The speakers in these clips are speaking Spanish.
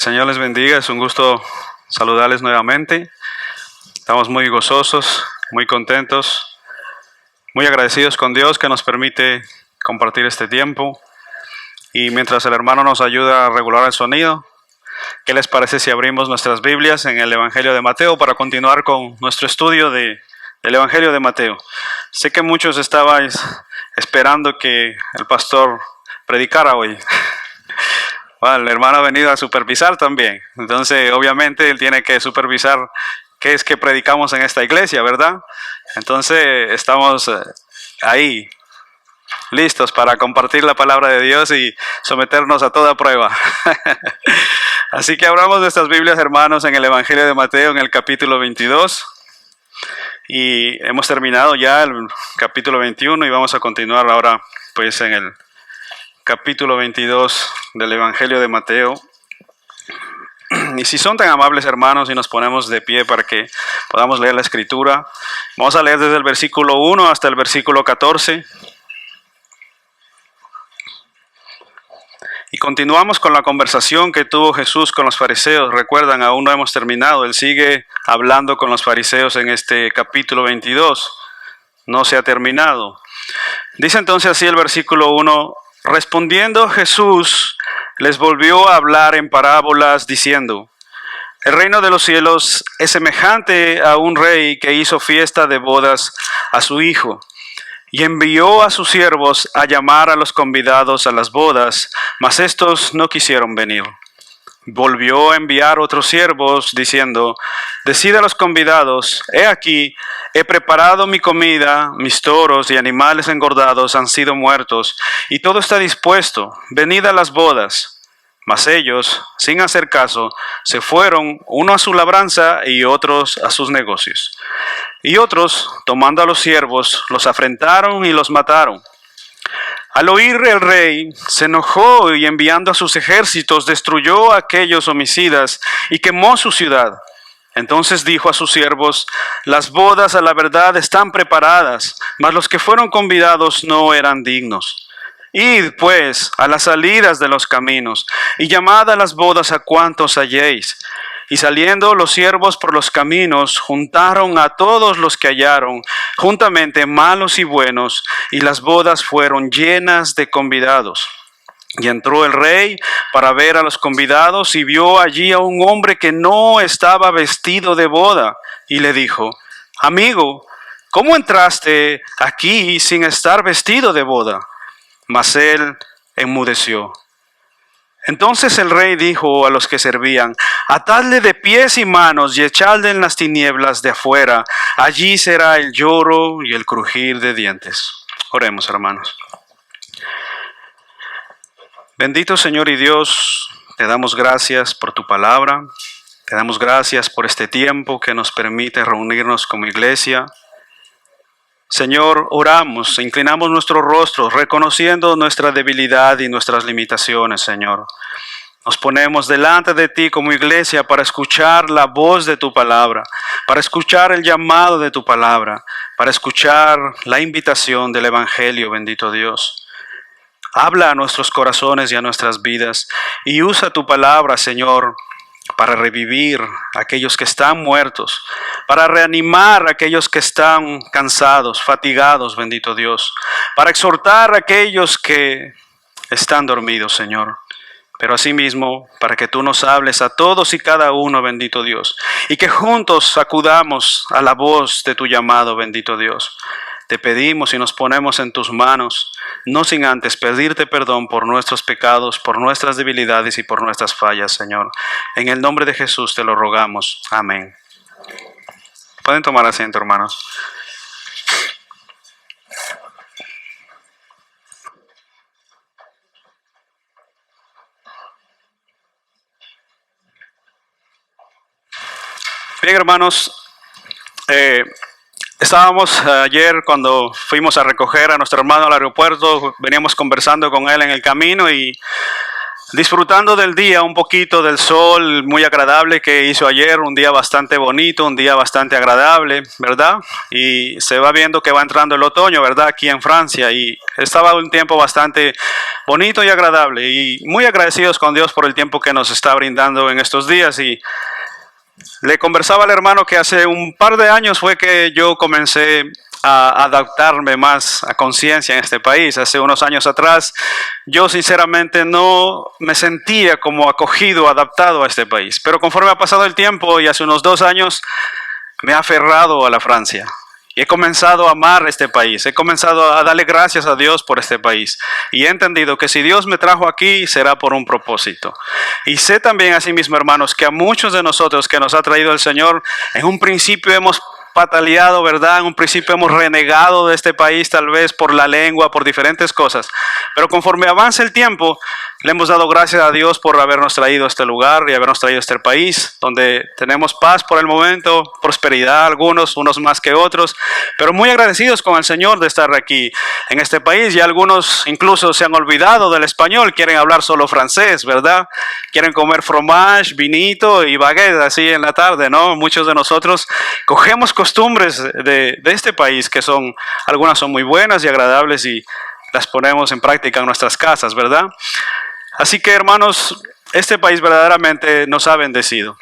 Señor les bendiga, es un gusto saludarles nuevamente. Estamos muy gozosos, muy contentos, muy agradecidos con Dios que nos permite compartir este tiempo. Y mientras el hermano nos ayuda a regular el sonido, ¿qué les parece si abrimos nuestras Biblias en el Evangelio de Mateo para continuar con nuestro estudio del Evangelio de Mateo? Sé que muchos estabais esperando que el pastor predicara hoy. Bueno, el hermano ha venido a supervisar también. Entonces, obviamente, él tiene que supervisar qué es que predicamos en esta iglesia, ¿verdad? Entonces, estamos ahí, listos para compartir la palabra de Dios y someternos a toda prueba. Así que abramos nuestras Biblias, hermanos, en el Evangelio de Mateo, en el capítulo 22. Y hemos terminado ya el capítulo 21 y vamos a continuar ahora, pues, en el capítulo 22 del Evangelio de Mateo. Y si son tan amables, hermanos, y nos ponemos de pie para que podamos leer la escritura, vamos a leer desde el versículo 1 hasta el versículo 14. Y continuamos con la conversación que tuvo Jesús con los fariseos. Recuerdan, aún no hemos terminado. Él sigue hablando con los fariseos en este capítulo 22. No se ha terminado. Dice entonces así el versículo 1. Respondiendo Jesús, les volvió a hablar en parábolas diciendo: el reino de los cielos es semejante a un rey que hizo fiesta de bodas a su hijo, y envió a sus siervos a llamar a los convidados a las bodas, mas estos no quisieron venir. Volvió a enviar otros siervos diciendo: decid a los convidados, he aquí, he preparado mi comida, mis toros y animales engordados han sido muertos, y todo está dispuesto, venid a las bodas. Mas ellos, sin hacer caso, se fueron, uno a su labranza y otros a sus negocios. Y otros, tomando a los siervos, los afrentaron y los mataron. Al oír el rey, se enojó y enviando a sus ejércitos destruyó a aquellos homicidas y quemó su ciudad. Entonces dijo a sus siervos: las bodas a la verdad están preparadas, mas los que fueron convidados no eran dignos. Id pues a las salidas de los caminos y llamad a las bodas a cuantos halléis. Y saliendo los siervos por los caminos, juntaron a todos los que hallaron, juntamente malos y buenos, y las bodas fueron llenas de convidados. Y entró el rey para ver a los convidados, y vio allí a un hombre que no estaba vestido de boda, y le dijo: amigo, ¿cómo entraste aquí sin estar vestido de boda? Mas él enmudeció. Entonces el rey dijo a los que servían: atadle de pies y manos y echadle en las tinieblas de afuera. Allí será el lloro y el crujir de dientes. Oremos, hermanos. Bendito Señor y Dios, te damos gracias por tu palabra. Te damos gracias por este tiempo que nos permite reunirnos como iglesia. Señor, oramos, inclinamos nuestros rostros, reconociendo nuestra debilidad y nuestras limitaciones, Señor. Nos ponemos delante de ti como iglesia para escuchar la voz de tu palabra, para escuchar el llamado de tu palabra, para escuchar la invitación del Evangelio, bendito Dios. Habla a nuestros corazones y a nuestras vidas y usa tu palabra, Señor, para revivir a aquellos que están muertos, para reanimar a aquellos que están cansados, fatigados, bendito Dios, para exhortar a aquellos que están dormidos, Señor. Pero asimismo, para que tú nos hables a todos y cada uno, bendito Dios, y que juntos acudamos a la voz de tu llamado, bendito Dios. Te pedimos y nos ponemos en tus manos, no sin antes pedirte perdón por nuestros pecados, por nuestras debilidades y por nuestras fallas, Señor. En el nombre de Jesús te lo rogamos. Amén. Pueden tomar asiento, hermanos. Bien, hermanos, estábamos ayer cuando fuimos a recoger a nuestro hermano al aeropuerto, veníamos conversando con él en el camino y disfrutando del día, un poquito del sol muy agradable que hizo ayer, un día bastante bonito, un día bastante agradable, ¿verdad? Y se va viendo que va entrando el otoño, ¿verdad? Aquí en Francia, y estaba un tiempo bastante bonito y agradable, y muy agradecidos con Dios por el tiempo que nos está brindando en estos días. Y le conversaba al hermano que hace un par de años fue que yo comencé a adaptarme más a conciencia en este país. Hace unos años atrás, yo sinceramente no me sentía como acogido, adaptado a este país. Pero conforme ha pasado el tiempo y hace unos 2 años, me he aferrado a la Francia. Y he comenzado a amar este país, he comenzado a darle gracias a Dios por este país. Y he entendido que si Dios me trajo aquí, será por un propósito. Y sé también, asimismo, hermanos, que a muchos de nosotros que nos ha traído el Señor, en un principio hemos pataleado, ¿verdad? En un principio hemos renegado de este país, tal vez por la lengua, por diferentes cosas. Pero conforme avanza el tiempo, le hemos dado gracias a Dios por habernos traído a este lugar y habernos traído a este país, donde tenemos paz por el momento, prosperidad, unos más que otros, pero muy agradecidos con el Señor de estar aquí en este país. Y algunos incluso se han olvidado del español, quieren hablar solo francés, ¿verdad? Quieren comer fromage, vinito y baguette así en la tarde, ¿no? Muchos de nosotros cogemos costumbres de este país que algunas son muy buenas y agradables y las ponemos en práctica en nuestras casas, ¿verdad? Así que, hermanos, este país verdaderamente nos ha bendecido.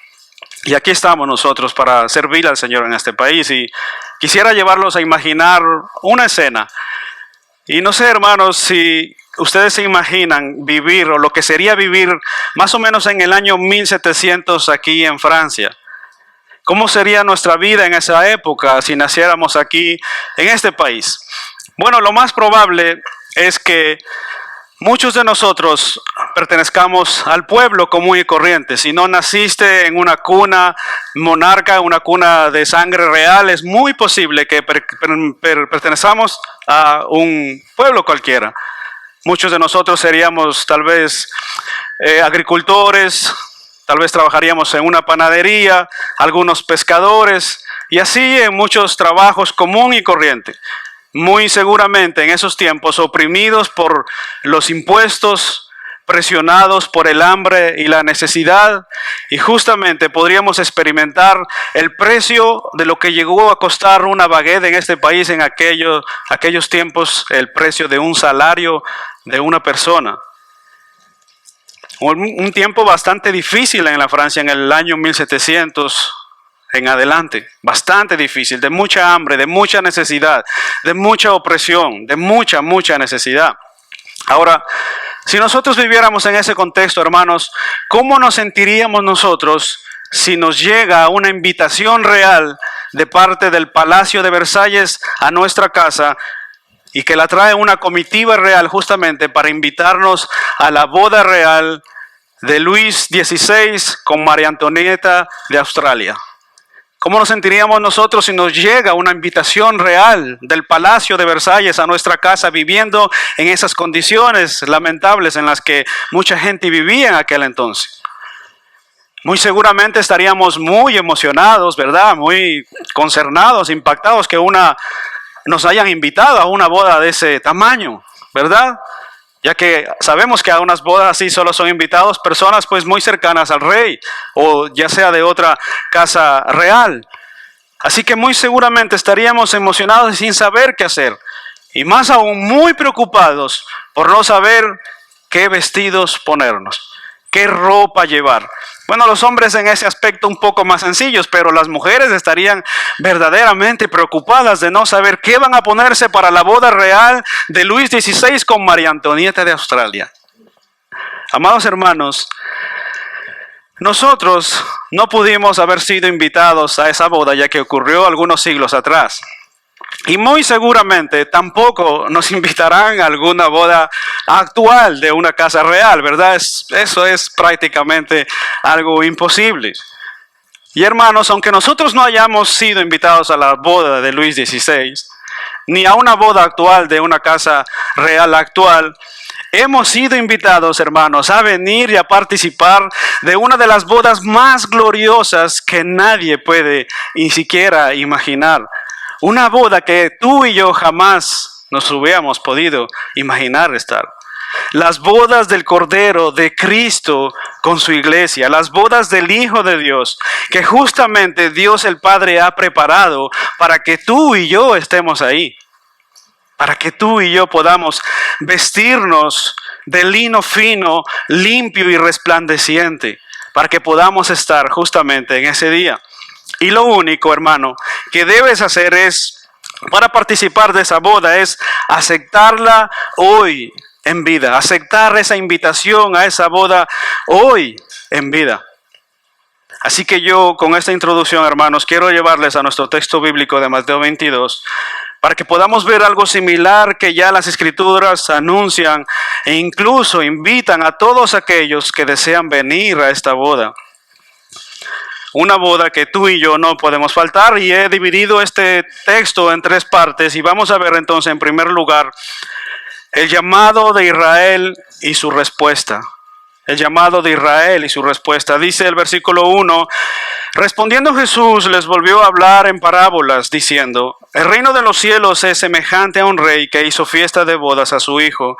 Y aquí estamos nosotros para servir al Señor en este país. Y quisiera llevarlos a imaginar una escena. Y no sé, hermanos, si ustedes se imaginan vivir o lo que sería vivir más o menos en el año 1700 aquí en Francia. ¿Cómo sería nuestra vida en esa época si naciéramos aquí en este país? Bueno, lo más probable es que muchos de nosotros pertenezcamos al pueblo común y corriente. Si no naciste en una cuna monarca, una cuna de sangre real, es muy posible que pertenezcamos a un pueblo cualquiera. Muchos de nosotros seríamos tal vez agricultores, tal vez trabajaríamos en una panadería, algunos pescadores, y así en muchos trabajos común y corriente. Muy seguramente en esos tiempos oprimidos por los impuestos, presionados por el hambre y la necesidad, y justamente podríamos experimentar el precio de lo que llegó a costar una baguette en este país en aquellos tiempos, el precio de un salario de una persona. Un tiempo bastante difícil en la Francia en el año 1700 en adelante, bastante difícil, de mucha hambre, de mucha necesidad, de mucha opresión, de mucha necesidad. Ahora, si nosotros viviéramos en ese contexto, hermanos, ¿cómo nos sentiríamos nosotros si nos llega una invitación real de parte del Palacio de Versalles a nuestra casa y que la trae una comitiva real justamente para invitarnos a la boda real de Luis XVI con María Antonieta de Australia? ¿Cómo nos sentiríamos nosotros si nos llega una invitación real del Palacio de Versalles a nuestra casa, viviendo en esas condiciones lamentables en las que mucha gente vivía en aquel entonces? Muy seguramente estaríamos muy emocionados, ¿verdad? Muy concernados, impactados que nos hayan invitado a una boda de ese tamaño, ¿verdad? Ya que sabemos que a unas bodas así solo son invitados personas pues muy cercanas al rey o ya sea de otra casa real. Así que muy seguramente estaríamos emocionados y sin saber qué hacer. Y más aún muy preocupados por no saber qué vestidos ponernos, qué ropa llevar. Bueno, los hombres en ese aspecto un poco más sencillos, pero las mujeres estarían verdaderamente preocupadas de no saber qué van a ponerse para la boda real de Luis XVI con María Antonieta de Australia. Amados hermanos, nosotros no pudimos haber sido invitados a esa boda ya que ocurrió algunos siglos atrás. Y muy seguramente tampoco nos invitarán a alguna boda actual de una casa real, ¿verdad? Eso es prácticamente algo imposible. Y hermanos, aunque nosotros no hayamos sido invitados a la boda de Luis XVI, ni a una boda actual de una casa real actual, hemos sido invitados, hermanos, a venir y a participar de una de las bodas más gloriosas que nadie puede ni siquiera imaginar. Una boda que tú y yo jamás nos hubiéramos podido imaginar estar. las bodas del Cordero de Cristo con su iglesia, las bodas del Hijo de Dios, que justamente Dios el Padre ha preparado para que tú y yo estemos ahí, para que tú y yo podamos vestirnos de lino fino, limpio y resplandeciente, para que podamos estar justamente en ese día. Y lo único, hermano, que debes hacer es, para participar de esa boda, es aceptarla hoy en vida, aceptar esa invitación a esa boda hoy en vida. Así que yo, con esta introducción, hermanos, quiero llevarles a nuestro texto bíblico de Mateo 22, para que podamos ver algo similar que ya las Escrituras anuncian e incluso invitan a todos aquellos que desean venir a esta boda. Una boda que tú y yo no podemos faltar, y he dividido este texto en 3 partes y vamos a ver entonces en primer lugar el llamado de Israel y su respuesta. El llamado de Israel y su respuesta. Dice el versículo 1, respondiendo Jesús les volvió a hablar en parábolas diciendo, el reino de los cielos es semejante a un rey que hizo fiesta de bodas a su hijo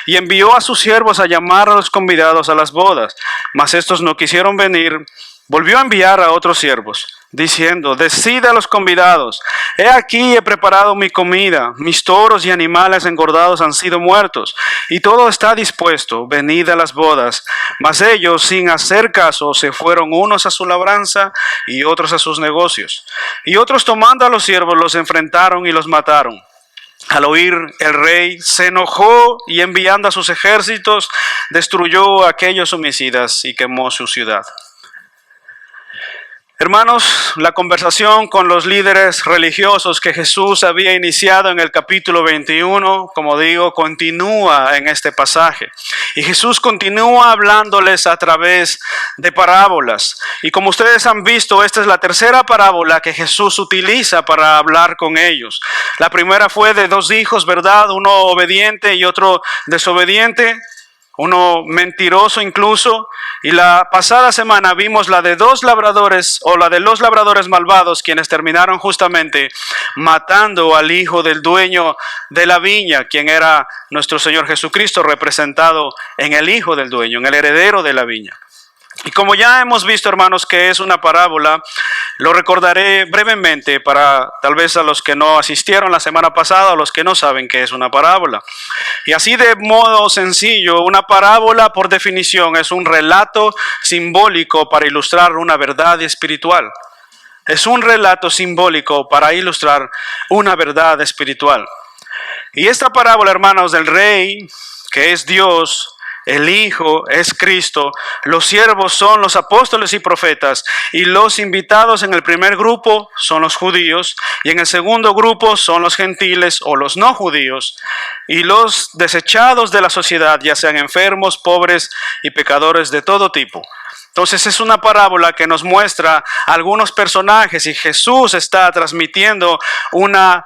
y envió a sus siervos a llamar a los convidados a las bodas, mas estos no quisieron venir. Volvió a enviar a otros siervos, diciendo, decid a los convidados, he aquí he preparado mi comida, mis toros y animales engordados han sido muertos, y todo está dispuesto, venid a las bodas. Mas ellos, sin hacer caso, se fueron unos a su labranza y otros a sus negocios. Y otros tomando a los siervos los enfrentaron y los mataron. Al oír el rey se enojó y enviando a sus ejércitos destruyó a aquellos homicidas y quemó su ciudad. Hermanos, la conversación con los líderes religiosos que Jesús había iniciado en el capítulo 21, como digo, continúa en este pasaje. Y Jesús continúa hablándoles a través de parábolas. Y como ustedes han visto, esta es la tercera parábola que Jesús utiliza para hablar con ellos. La primera fue de 2 hijos, ¿verdad? Uno obediente y otro desobediente. Uno mentiroso incluso, y la pasada semana vimos la de 2 labradores o la de los labradores malvados, quienes terminaron justamente matando al hijo del dueño de la viña, quien era nuestro Señor Jesucristo, representado en el hijo del dueño, en el heredero de la viña. Y como ya hemos visto, hermanos, que es una parábola, lo recordaré brevemente para tal vez a los que no asistieron la semana pasada o los que no saben qué es una parábola. Y así de modo sencillo, una parábola por definición es un relato simbólico para ilustrar una verdad espiritual. Es un relato simbólico para ilustrar una verdad espiritual. Y esta parábola, hermanos, del rey, que es Dios, el Hijo es Cristo, los siervos son los apóstoles y profetas, y los invitados en el primer grupo son los judíos, y en el segundo grupo son los gentiles o los no judíos, y los desechados de la sociedad, ya sean enfermos, pobres y pecadores de todo tipo. Entonces es una parábola que nos muestra algunos personajes y Jesús está transmitiendo una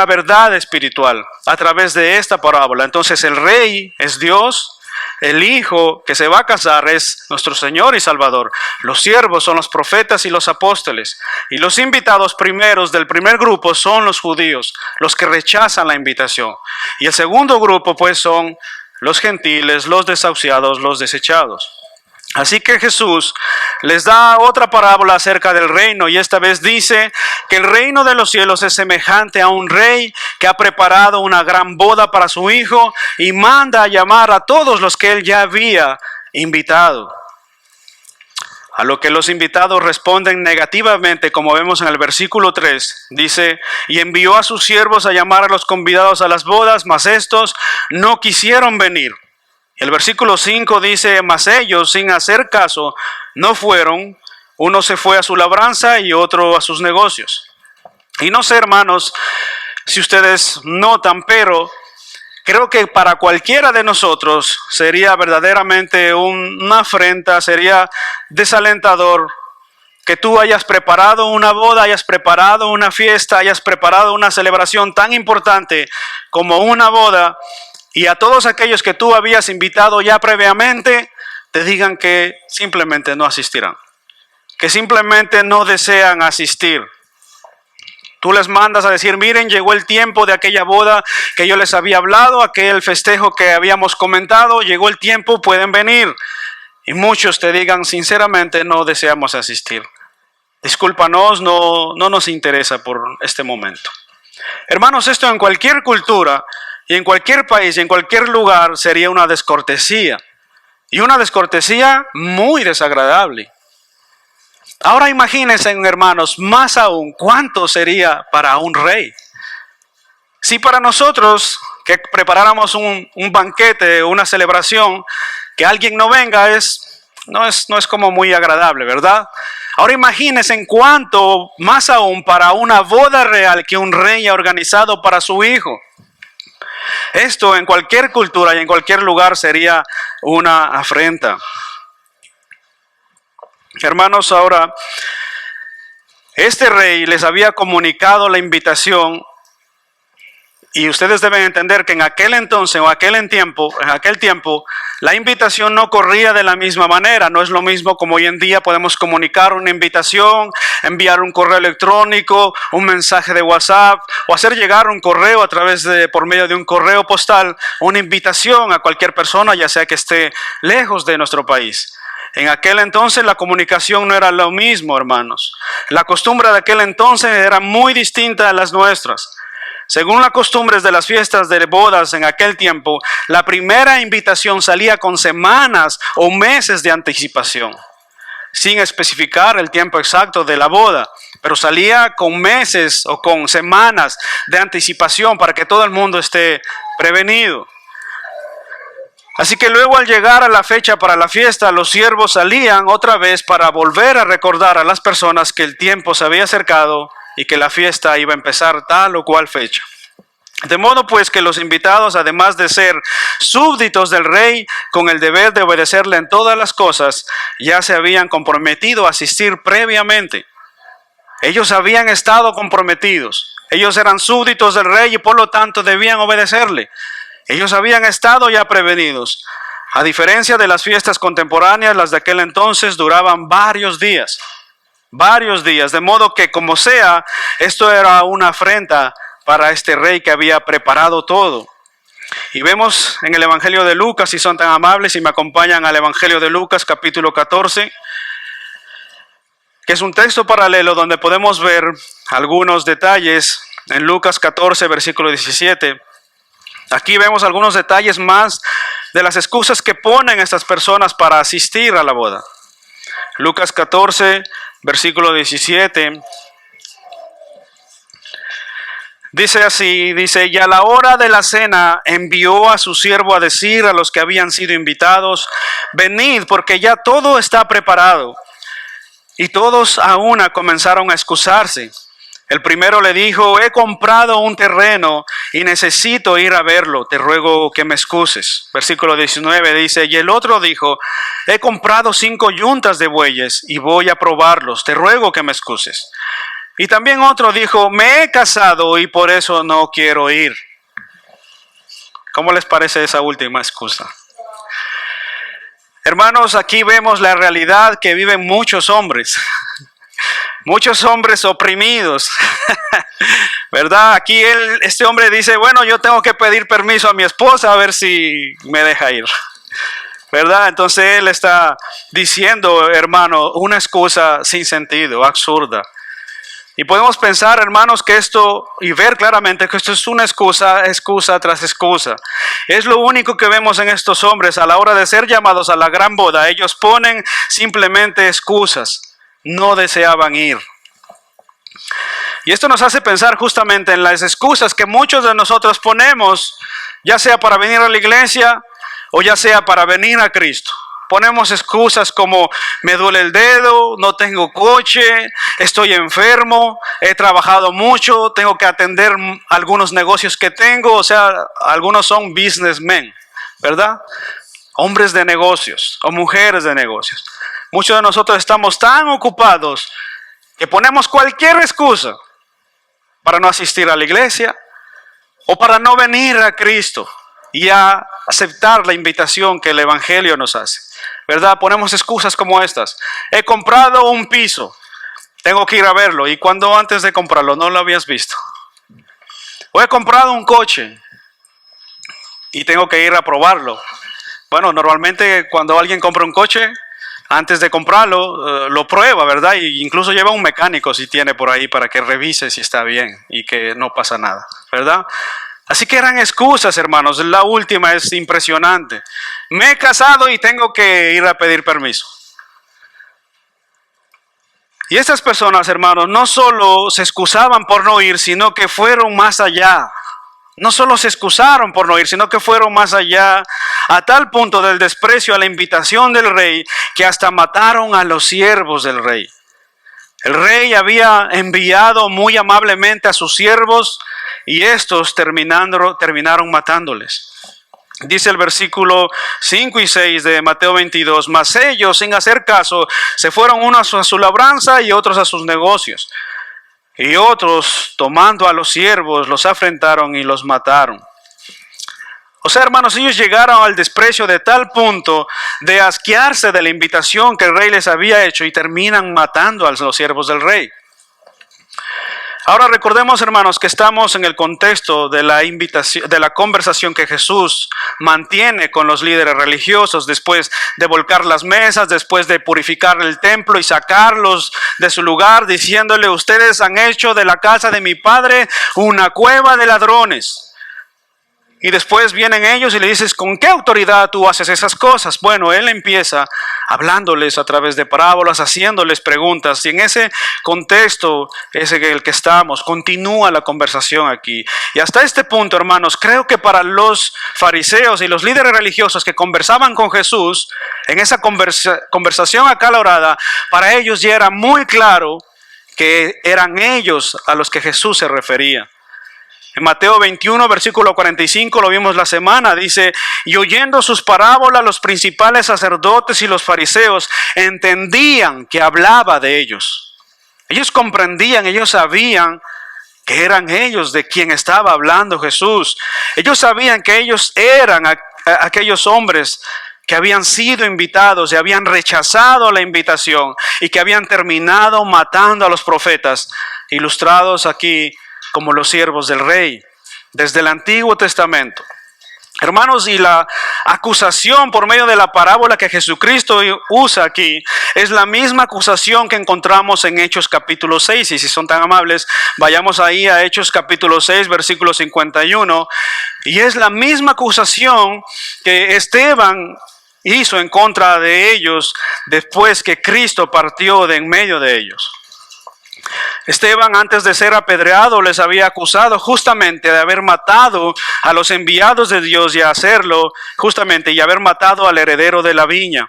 verdad espiritual a través de esta parábola. Entonces el rey es Dios. El Hijo que se va a casar es nuestro Señor y Salvador. Los siervos son los profetas y los apóstoles. Y los invitados primeros del primer grupo son los judíos, los que rechazan la invitación. Y el segundo grupo pues son los gentiles, los desahuciados, los desechados. Así que Jesús les da otra parábola acerca del reino y esta vez dice que el reino de los cielos es semejante a un rey que ha preparado una gran boda para su hijo y manda a llamar a todos los que él ya había invitado. A lo que los invitados responden negativamente, como vemos en el versículo 3, dice, y envió a sus siervos a llamar a los convidados a las bodas, mas estos no quisieron venir. El versículo 5 dice, mas ellos sin hacer caso no fueron, uno se fue a su labranza y otro a sus negocios. Y no sé, hermanos, si ustedes notan, pero creo que para cualquiera de nosotros sería verdaderamente una afrenta, sería desalentador que tú hayas preparado una boda, hayas preparado una fiesta, hayas preparado una celebración tan importante como una boda, y a todos aquellos que tú habías invitado ya previamente, te digan que simplemente no asistirán, que simplemente no desean asistir. Tú les mandas a decir, miren, llegó el tiempo de aquella boda que yo les había hablado, aquel festejo que habíamos comentado, llegó el tiempo, pueden venir. Y muchos te digan, sinceramente, no deseamos asistir. Discúlpanos, no nos interesa por este momento. Hermanos, esto en cualquier cultura y en cualquier país y en cualquier lugar sería una descortesía. Y una descortesía muy desagradable. Ahora imagínense, hermanos, más aún, ¿cuánto sería para un rey? Si para nosotros que preparáramos un banquete, una celebración, que alguien no venga no es como muy agradable, ¿verdad? Ahora imagínense en cuánto, más aún, para una boda real que un rey ha organizado para su hijo. Esto en cualquier cultura y en cualquier lugar sería una afrenta. Hermanos, ahora, este rey les había comunicado la invitación y ustedes deben entender que en aquel entonces o en aquel tiempo, la invitación no corría de la misma manera. No es lo mismo como hoy en día podemos comunicar una invitación, enviar un correo electrónico, un mensaje de WhatsApp o hacer llegar un correo por medio de un correo postal, una invitación a cualquier persona, ya sea que esté lejos de nuestro país. En aquel entonces la comunicación no era lo mismo, hermanos. La costumbre de aquel entonces era muy distinta a las nuestras. Según las costumbres de las fiestas de bodas en aquel tiempo, la primera invitación salía con semanas o meses de anticipación, sin especificar el tiempo exacto de la boda, pero salía con meses o con semanas de anticipación para que todo el mundo esté prevenido. Así que luego al llegar a la fecha para la fiesta, los siervos salían otra vez para volver a recordar a las personas que el tiempo se había acercado y que la fiesta iba a empezar tal o cual fecha. De modo pues que los invitados, además de ser súbditos del rey con el deber de obedecerle en todas las cosas, ya se habían comprometido a asistir previamente. Ellos habían estado comprometidos. Ellos eran súbditos del rey y por lo tanto debían obedecerle. Ellos habían estado ya prevenidos. A diferencia de las fiestas contemporáneas, las de aquel entonces duraban varios días, de modo que como sea, esto era una afrenta para este rey que había preparado todo. Y vemos en el Evangelio de Lucas, si son tan amables y me acompañan al Evangelio de Lucas capítulo 14, que es un texto paralelo donde podemos ver algunos detalles en Lucas 14, versículo 17. Aquí vemos algunos detalles más de las excusas que ponen estas personas para asistir a la boda. Lucas 14, versículo 17. Dice así, y a la hora de la cena envió a su siervo a decir a los que habían sido invitados, venid porque ya todo está preparado. Y todos a una comenzaron a excusarse. El primero le dijo, he comprado un terreno y necesito ir a verlo, te ruego que me excuses. Versículo 19 dice, y el otro dijo, he comprado 5 yuntas de bueyes y voy a probarlos, te ruego que me excuses. Y también otro dijo, me he casado y por eso no quiero ir. ¿Cómo les parece esa última excusa? Hermanos, aquí vemos la realidad que viven muchos hombres. Muchos hombres oprimidos, ¿verdad? Aquí este hombre dice, bueno, yo tengo que pedir permiso a mi esposa a ver si me deja ir, ¿verdad? Entonces él está diciendo, hermano, una excusa sin sentido, absurda. Y podemos pensar, hermanos, que esto, y ver claramente que esto es una excusa tras excusa. Es lo único que vemos en estos hombres a la hora de ser llamados a la gran boda. Ellos ponen simplemente excusas. No deseaban ir. Y esto nos hace pensar justamente en las excusas que muchos de nosotros ponemos, ya sea para venir a la iglesia o ya sea para venir a Cristo. Ponemos excusas como me duele el dedo, no tengo coche, estoy enfermo, he trabajado mucho, tengo que atender algunos negocios que tengo. O sea, algunos son businessmen, ¿verdad? Hombres de negocios o mujeres de negocios. Muchos de nosotros estamos tan ocupados que ponemos cualquier excusa para no asistir a la iglesia o para no venir a Cristo y a aceptar la invitación que el Evangelio nos hace, ¿verdad? Ponemos excusas como estas. He comprado un piso Tengo que ir a verlo. ¿Y cuándo antes de comprarlo no lo habías visto? O he comprado un coche y tengo que ir a probarlo. Bueno, normalmente cuando alguien compra un coche, antes de comprarlo, lo prueba, ¿verdad? Y incluso lleva un mecánico si tiene por ahí para que revise si está bien y que no pasa nada, ¿verdad? Así que eran excusas, hermanos. La última es impresionante. Me he casado y tengo que ir a pedir permiso. Y estas personas, hermanos, no solo se excusaban por no ir, sino que fueron más allá. No solo se excusaron por no ir, sino que fueron más allá, a tal punto del desprecio a la invitación del rey, que hasta mataron a los siervos del rey. El rey había enviado muy amablemente a sus siervos y estos terminaron matándoles. Dice el versículo 5 y 6 de Mateo 22, mas ellos, sin hacer caso, se fueron unos a su labranza y otros a sus negocios. Y otros, tomando a los siervos, los afrentaron y los mataron. O sea, hermanos, ellos llegaron al desprecio de tal punto de asquearse de la invitación que el rey les había hecho y terminan matando a los siervos del rey. Ahora recordemos, hermanos, que estamos en el contexto de la invitación, de la conversación que Jesús mantiene con los líderes religiosos después de volcar las mesas, después de purificar el templo y sacarlos de su lugar, diciéndole: ustedes han hecho de la casa de mi padre una cueva de ladrones. Y después vienen ellos y le dices: ¿con qué autoridad tú haces esas cosas? Bueno, él empieza hablándoles a través de parábolas, haciéndoles preguntas. Y en ese contexto es en el que estamos. Continúa la conversación aquí. Y hasta este punto, hermanos, creo que para los fariseos y los líderes religiosos que conversaban con Jesús, en esa conversación acalorada, para ellos ya era muy claro que eran ellos a los que Jesús se refería. En Mateo 21, versículo 45, lo vimos la semana, dice: y oyendo sus parábolas, los principales sacerdotes y los fariseos entendían que hablaba de ellos. Ellos comprendían, ellos sabían que eran ellos de quien estaba hablando Jesús. Ellos sabían que ellos eran aquellos hombres que habían sido invitados y habían rechazado la invitación y que habían terminado matando a los profetas, ilustrados aquí como los siervos del rey, desde el Antiguo Testamento. Hermanos, y la acusación por medio de la parábola que Jesucristo usa aquí es la misma acusación que encontramos en Hechos capítulo 6. Y si son tan amables, vayamos ahí a Hechos capítulo 6, versículo 51. Y es la misma acusación que Esteban hizo en contra de ellos después que Cristo partió de en medio de ellos. Esteban, antes de ser apedreado, les había acusado justamente de haber matado a los enviados de Dios y hacerlo justamente y haber matado al heredero de la viña.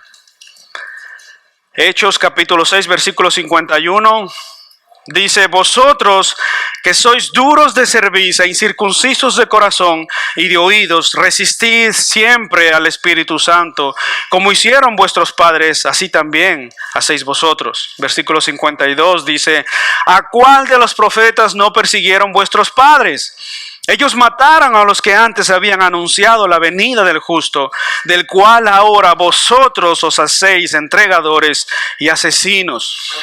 Hechos capítulo 6, versículo 51. Dice: vosotros que sois duros de cerviz e incircuncisos de corazón y de oídos, resistid siempre al Espíritu Santo, como hicieron vuestros padres, así también hacéis vosotros. Versículo 52 dice: ¿a cuál de los profetas no persiguieron vuestros padres? Ellos mataron a los que antes habían anunciado la venida del justo, del cual ahora vosotros os hacéis entregadores y asesinos.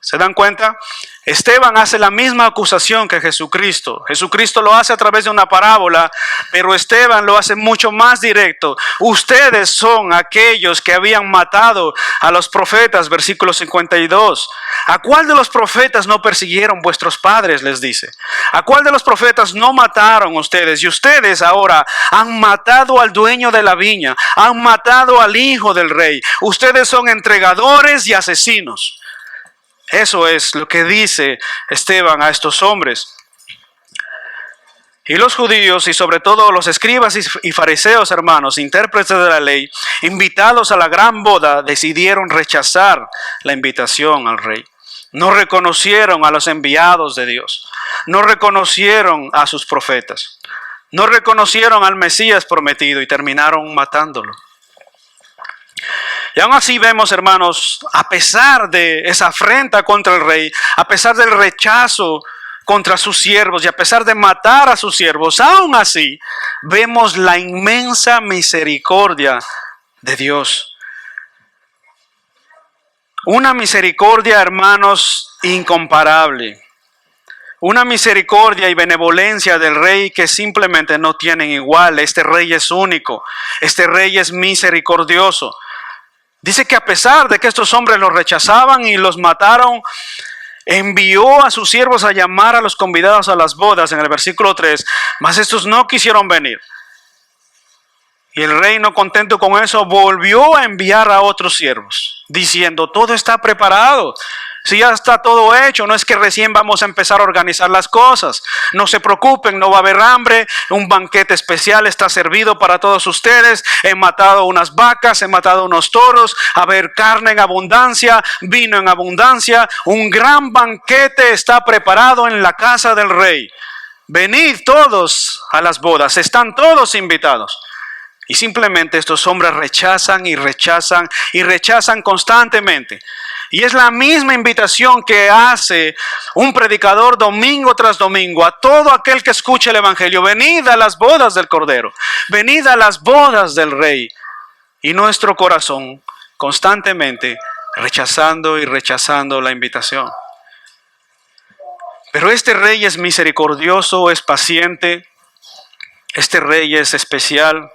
¿Se dan cuenta? Esteban hace la misma acusación que Jesucristo. Jesucristo lo hace a través de una parábola, pero Esteban lo hace mucho más directo. Ustedes son aquellos que habían matado a los profetas, versículo 52. ¿A cuál de los profetas no persiguieron vuestros padres? Les dice. ¿A cuál de los profetas no mataron ustedes? Y ustedes ahora han matado al dueño de la viña, han matado al hijo del rey. Ustedes son entregadores y asesinos. Eso es lo que dice Esteban a estos hombres. Y los judíos, y sobre todo los escribas y fariseos, hermanos, intérpretes de la ley, invitados a la gran boda, decidieron rechazar la invitación al rey. No reconocieron a los enviados de Dios. No reconocieron a sus profetas. No reconocieron al Mesías prometido y terminaron matándolo. Y aún así vemos, hermanos, a pesar de esa afrenta contra el rey, a pesar del rechazo contra sus siervos y a pesar de matar a sus siervos, aún así vemos la inmensa misericordia de Dios. Una misericordia, hermanos, incomparable. Una misericordia y benevolencia del rey que simplemente no tienen igual. Este rey es único. Este rey es misericordioso. Dice que a pesar de que estos hombres los rechazaban y los mataron, envió a sus siervos a llamar a los convidados a las bodas en el versículo 3, mas estos no quisieron venir. Y el rey, no contento con eso, volvió a enviar a otros siervos, diciendo, todo está preparado. Si ya está todo hecho, no es que recién vamos a empezar a organizar las cosas. No se preocupen, no va a haber hambre. Un banquete especial está servido para todos ustedes. He matado unas vacas, he matado unos toros. A ver, carne en abundancia, vino en abundancia. Un gran banquete está preparado en la casa del rey. Venid todos a las bodas, están todos invitados. Y simplemente estos hombres rechazan y rechazan y rechazan constantemente. Y es la misma invitación que hace un predicador domingo tras domingo a todo aquel que escuche el evangelio. Venid a las bodas del Cordero. Venid a las bodas del Rey. Y nuestro corazón constantemente rechazando y rechazando la invitación. Pero este Rey es misericordioso, es paciente. Este Rey es especial.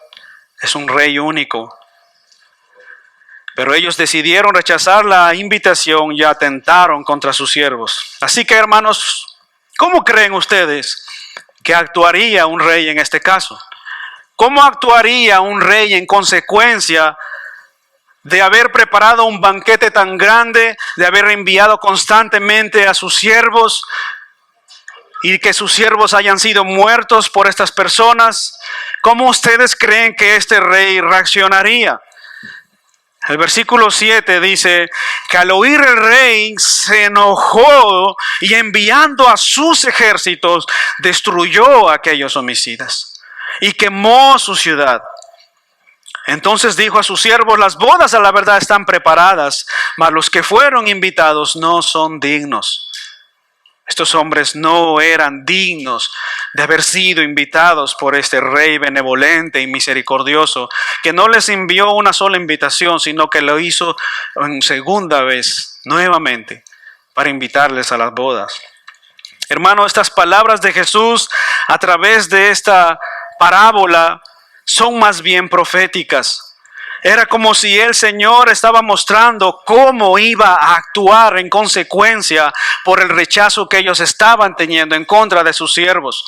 Es un Rey único. Pero ellos decidieron rechazar la invitación y atentaron contra sus siervos. Así que, hermanos, ¿cómo creen ustedes que actuaría un rey en este caso? ¿Cómo actuaría un rey en consecuencia de haber preparado un banquete tan grande, de haber enviado constantemente a sus siervos y que sus siervos hayan sido muertos por estas personas? ¿Cómo ustedes creen que este rey reaccionaría? El versículo 7 dice que al oír el rey se enojó y enviando a sus ejércitos destruyó a aquellos homicidas y quemó su ciudad. Entonces dijo a sus siervos, las bodas a la verdad están preparadas, mas los que fueron invitados no son dignos. Estos hombres no eran dignos de haber sido invitados por este rey benevolente y misericordioso, que no les envió una sola invitación, sino que lo hizo en segunda vez, nuevamente, para invitarles a las bodas. Hermano, estas palabras de Jesús a través de esta parábola son más bien proféticas. Era como si el Señor estaba mostrando cómo iba a actuar en consecuencia por el rechazo que ellos estaban teniendo en contra de sus siervos,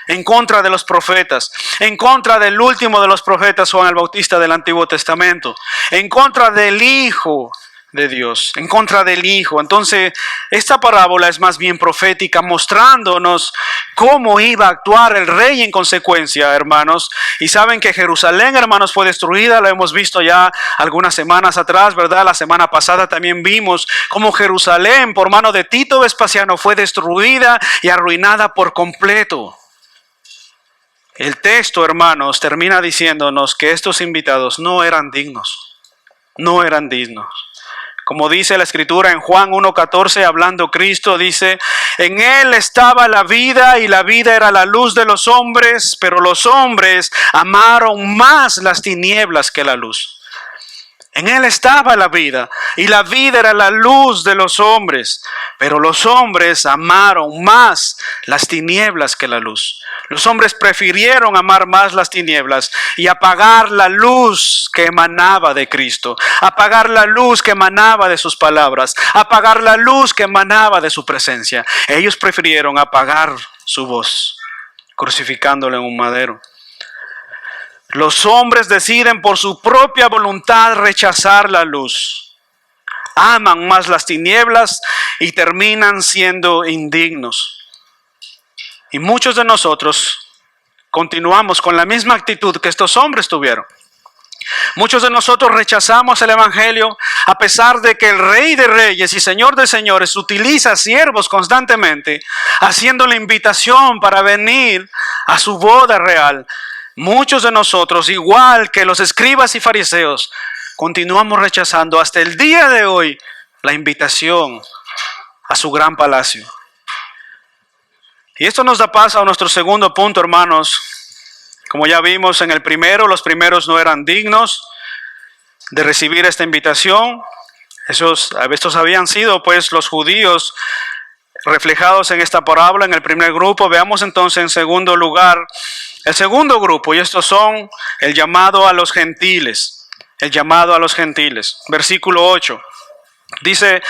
en contra de los profetas, en contra del último de los profetas, Juan el Bautista del Antiguo Testamento, en contra del Hijo de Dios, en contra del Hijo. Entonces, esta parábola es más bien profética, mostrándonos cómo iba a actuar el rey en consecuencia, hermanos. Y saben que Jerusalén, hermanos, fue destruida, lo hemos visto ya algunas semanas atrás, ¿verdad? La semana pasada también vimos cómo Jerusalén, por mano de Tito Vespasiano, fue destruida y arruinada por completo. El texto, hermanos, termina diciéndonos que estos invitados no eran dignos, no eran dignos. Como dice la Escritura en Juan 1:14, hablando Cristo, dice, en Él estaba la vida y la vida era la luz de los hombres, pero los hombres amaron más las tinieblas que la luz. En Él estaba la vida y la vida era la luz de los hombres, pero los hombres amaron más las tinieblas que la luz. Los hombres prefirieron amar más las tinieblas y apagar la luz que emanaba de Cristo, apagar la luz que emanaba de sus palabras, apagar la luz que emanaba de su presencia. Ellos prefirieron apagar su voz, crucificándole en un madero. Los hombres deciden por su propia voluntad rechazar la luz. Aman más las tinieblas y terminan siendo indignos. Y muchos de nosotros continuamos con la misma actitud que estos hombres tuvieron. Muchos de nosotros rechazamos el evangelio a pesar de que el Rey de Reyes y Señor de Señores utiliza siervos constantemente, haciendo la invitación para venir a su boda real. Muchos de nosotros, igual que los escribas y fariseos, continuamos rechazando hasta el día de hoy la invitación a su gran palacio. Y esto nos da paso a nuestro segundo punto, hermanos. Como ya vimos en el primero, los primeros no eran dignos de recibir esta invitación. Estos habían sido pues los judíos reflejados en esta parábola en el primer grupo. Veamos entonces en segundo lugar el segundo grupo, y estos son el llamado a los gentiles. El llamado a los gentiles. Versículo 8. Dice: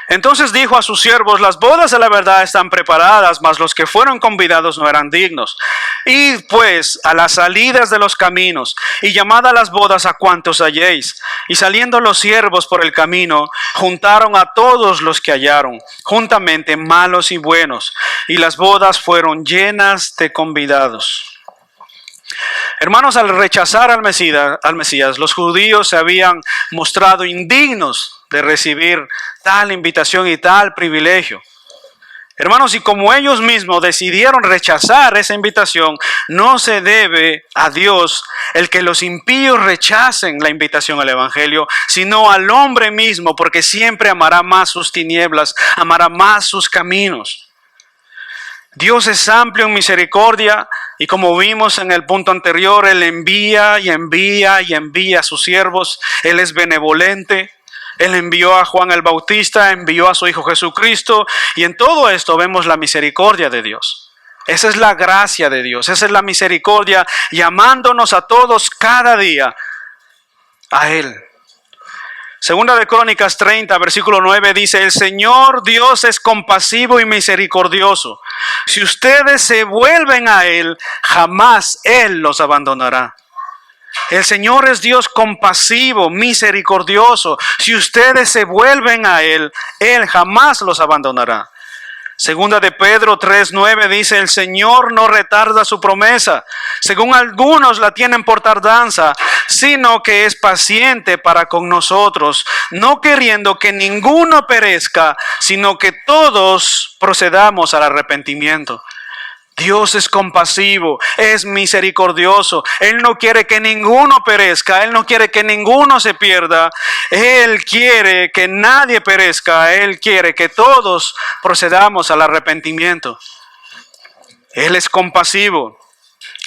entonces dijo a sus siervos: las bodas de la verdad están preparadas, mas los que fueron convidados no eran dignos. Id pues a las salidas de los caminos, y llamad a las bodas a cuantos halléis. Y saliendo los siervos por el camino, juntaron a todos los que hallaron, juntamente malos y buenos, y las bodas fueron llenas de convidados. Hermanos, al rechazar al Mesías, los judíos se habían mostrado indignos de recibir tal invitación y tal privilegio. Hermanos, y como ellos mismos decidieron rechazar esa invitación, no se debe a Dios el que los impíos rechacen la invitación al Evangelio, sino al hombre mismo, porque siempre amará más sus tinieblas, amará más sus caminos. Dios es amplio en misericordia, y como vimos en el punto anterior, Él envía y envía y envía a sus siervos. Él es benevolente. Él envió a Juan el Bautista, envió a su Hijo Jesucristo, y en todo esto vemos la misericordia de Dios. Esa es la gracia de Dios, esa es la misericordia, llamándonos a todos cada día a Él. Segunda de Crónicas 30, versículo 9 dice: el Señor Dios es compasivo y misericordioso. Si ustedes se vuelven a Él, jamás Él los abandonará. El Señor es Dios compasivo, misericordioso. Si ustedes se vuelven a Él, Él jamás los abandonará. Segunda de Pedro 3:9 dice: el Señor no retarda su promesa, según algunos la tienen por tardanza, sino que es paciente para con nosotros, no queriendo que ninguno perezca, sino que todos procedamos al arrepentimiento. Dios es compasivo, es misericordioso. Él no quiere que ninguno perezca, Él no quiere que ninguno se pierda. Él quiere que nadie perezca, Él quiere que todos procedamos al arrepentimiento. Él es compasivo.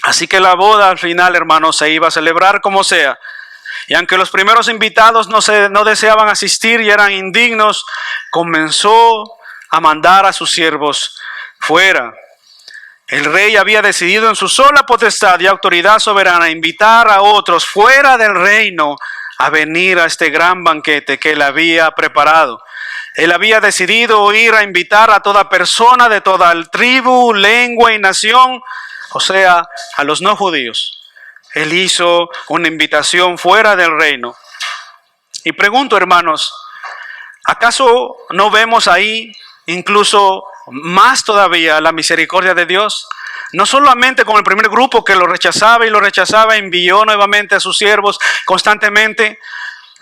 Así que la boda al final, hermanos, se iba a celebrar como sea. Y aunque los primeros invitados no deseaban asistir y eran indignos, comenzó a mandar a sus siervos fuera. El rey había decidido en su sola potestad y autoridad soberana invitar a otros fuera del reino a venir a este gran banquete que él había preparado. Él había decidido ir a invitar a toda persona de toda tribu, lengua y nación, o sea, a los no judíos. Él hizo una invitación fuera del reino. Y pregunto, hermanos, ¿acaso no vemos ahí incluso más todavía la misericordia de Dios? No solamente con el primer grupo que lo rechazaba, envió nuevamente a sus siervos constantemente.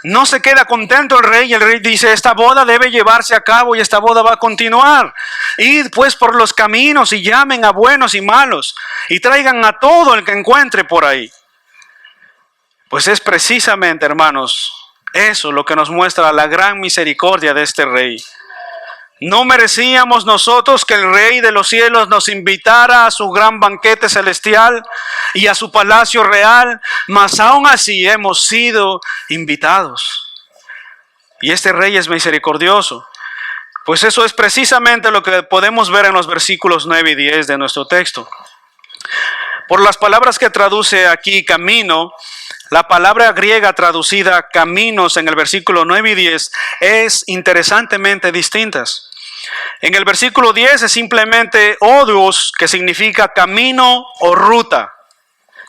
No se queda contento el rey, y el rey dice: esta boda debe llevarse a cabo y esta boda va a continuar. Id pues por los caminos y llamen a buenos y malos y traigan a todo el que encuentre por ahí. Pues es precisamente, hermanos, eso lo que nos muestra la gran misericordia de este rey. ¿No merecíamos nosotros que el Rey de los cielos nos invitara a su gran banquete celestial y a su palacio real? Mas aún así hemos sido invitados. Y este Rey es misericordioso. Pues eso es precisamente lo que podemos ver en los versículos 9 y 10 de nuestro texto. Por las palabras que traduce aquí camino, la palabra griega traducida caminos en el versículo 9 y 10 es interesantemente distintas. En el versículo 10 es simplemente odios, que significa camino o ruta.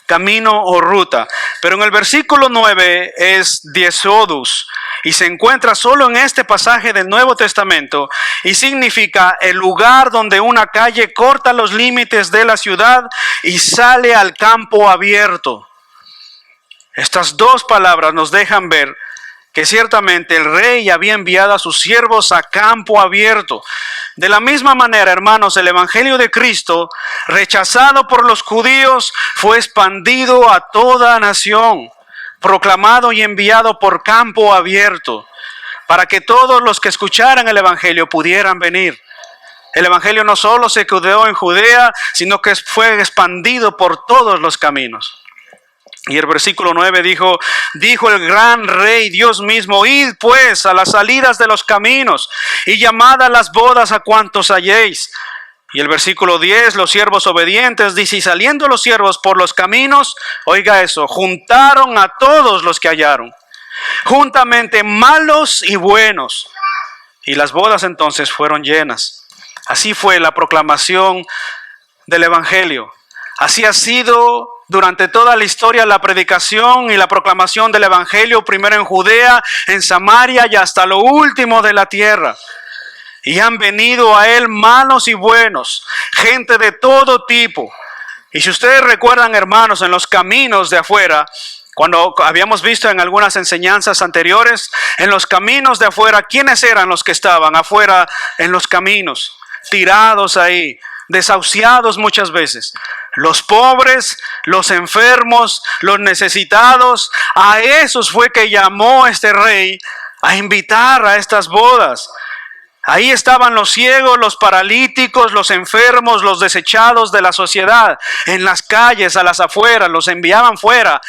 Camino o ruta. Pero en el versículo 9 es diesodus y se encuentra solo en este pasaje del Nuevo Testamento y significa el lugar donde una calle corta los límites de la ciudad y sale al campo abierto. Estas dos palabras nos dejan ver que ciertamente el rey había enviado a sus siervos a campo abierto. De la misma manera, hermanos, el Evangelio de Cristo, rechazado por los judíos, fue expandido a toda nación, proclamado y enviado por campo abierto, para que todos los que escucharan el Evangelio pudieran venir. El Evangelio no solo se quedó en Judea, sino que fue expandido por todos los caminos. Y el versículo 9 dijo el gran rey, Dios mismo: id pues a las salidas de los caminos y llamad a las bodas a cuantos halléis. Y el versículo 10, los siervos obedientes, dice: y saliendo los siervos por los caminos, oiga eso, juntaron a todos los que hallaron, juntamente malos y buenos. Y las bodas entonces fueron llenas. Así fue la proclamación del Evangelio. Así ha sido durante toda la historia la predicación y la proclamación del Evangelio, primero en Judea, en Samaria y hasta lo último de la tierra. Y han venido a él malos y buenos, gente de todo tipo. Y si ustedes recuerdan, hermanos, en los caminos de afuera, cuando habíamos visto en algunas enseñanzas anteriores, en los caminos de afuera, ¿quiénes eran los que estaban afuera en los caminos? Tirados ahí, desahuciados muchas veces. Los pobres, los enfermos, los necesitados. A esos fue que llamó este rey a invitar a estas bodas. Ahí estaban los ciegos, los paralíticos, los enfermos, los desechados de la sociedad. En las calles, a las afueras, los enviaban fuera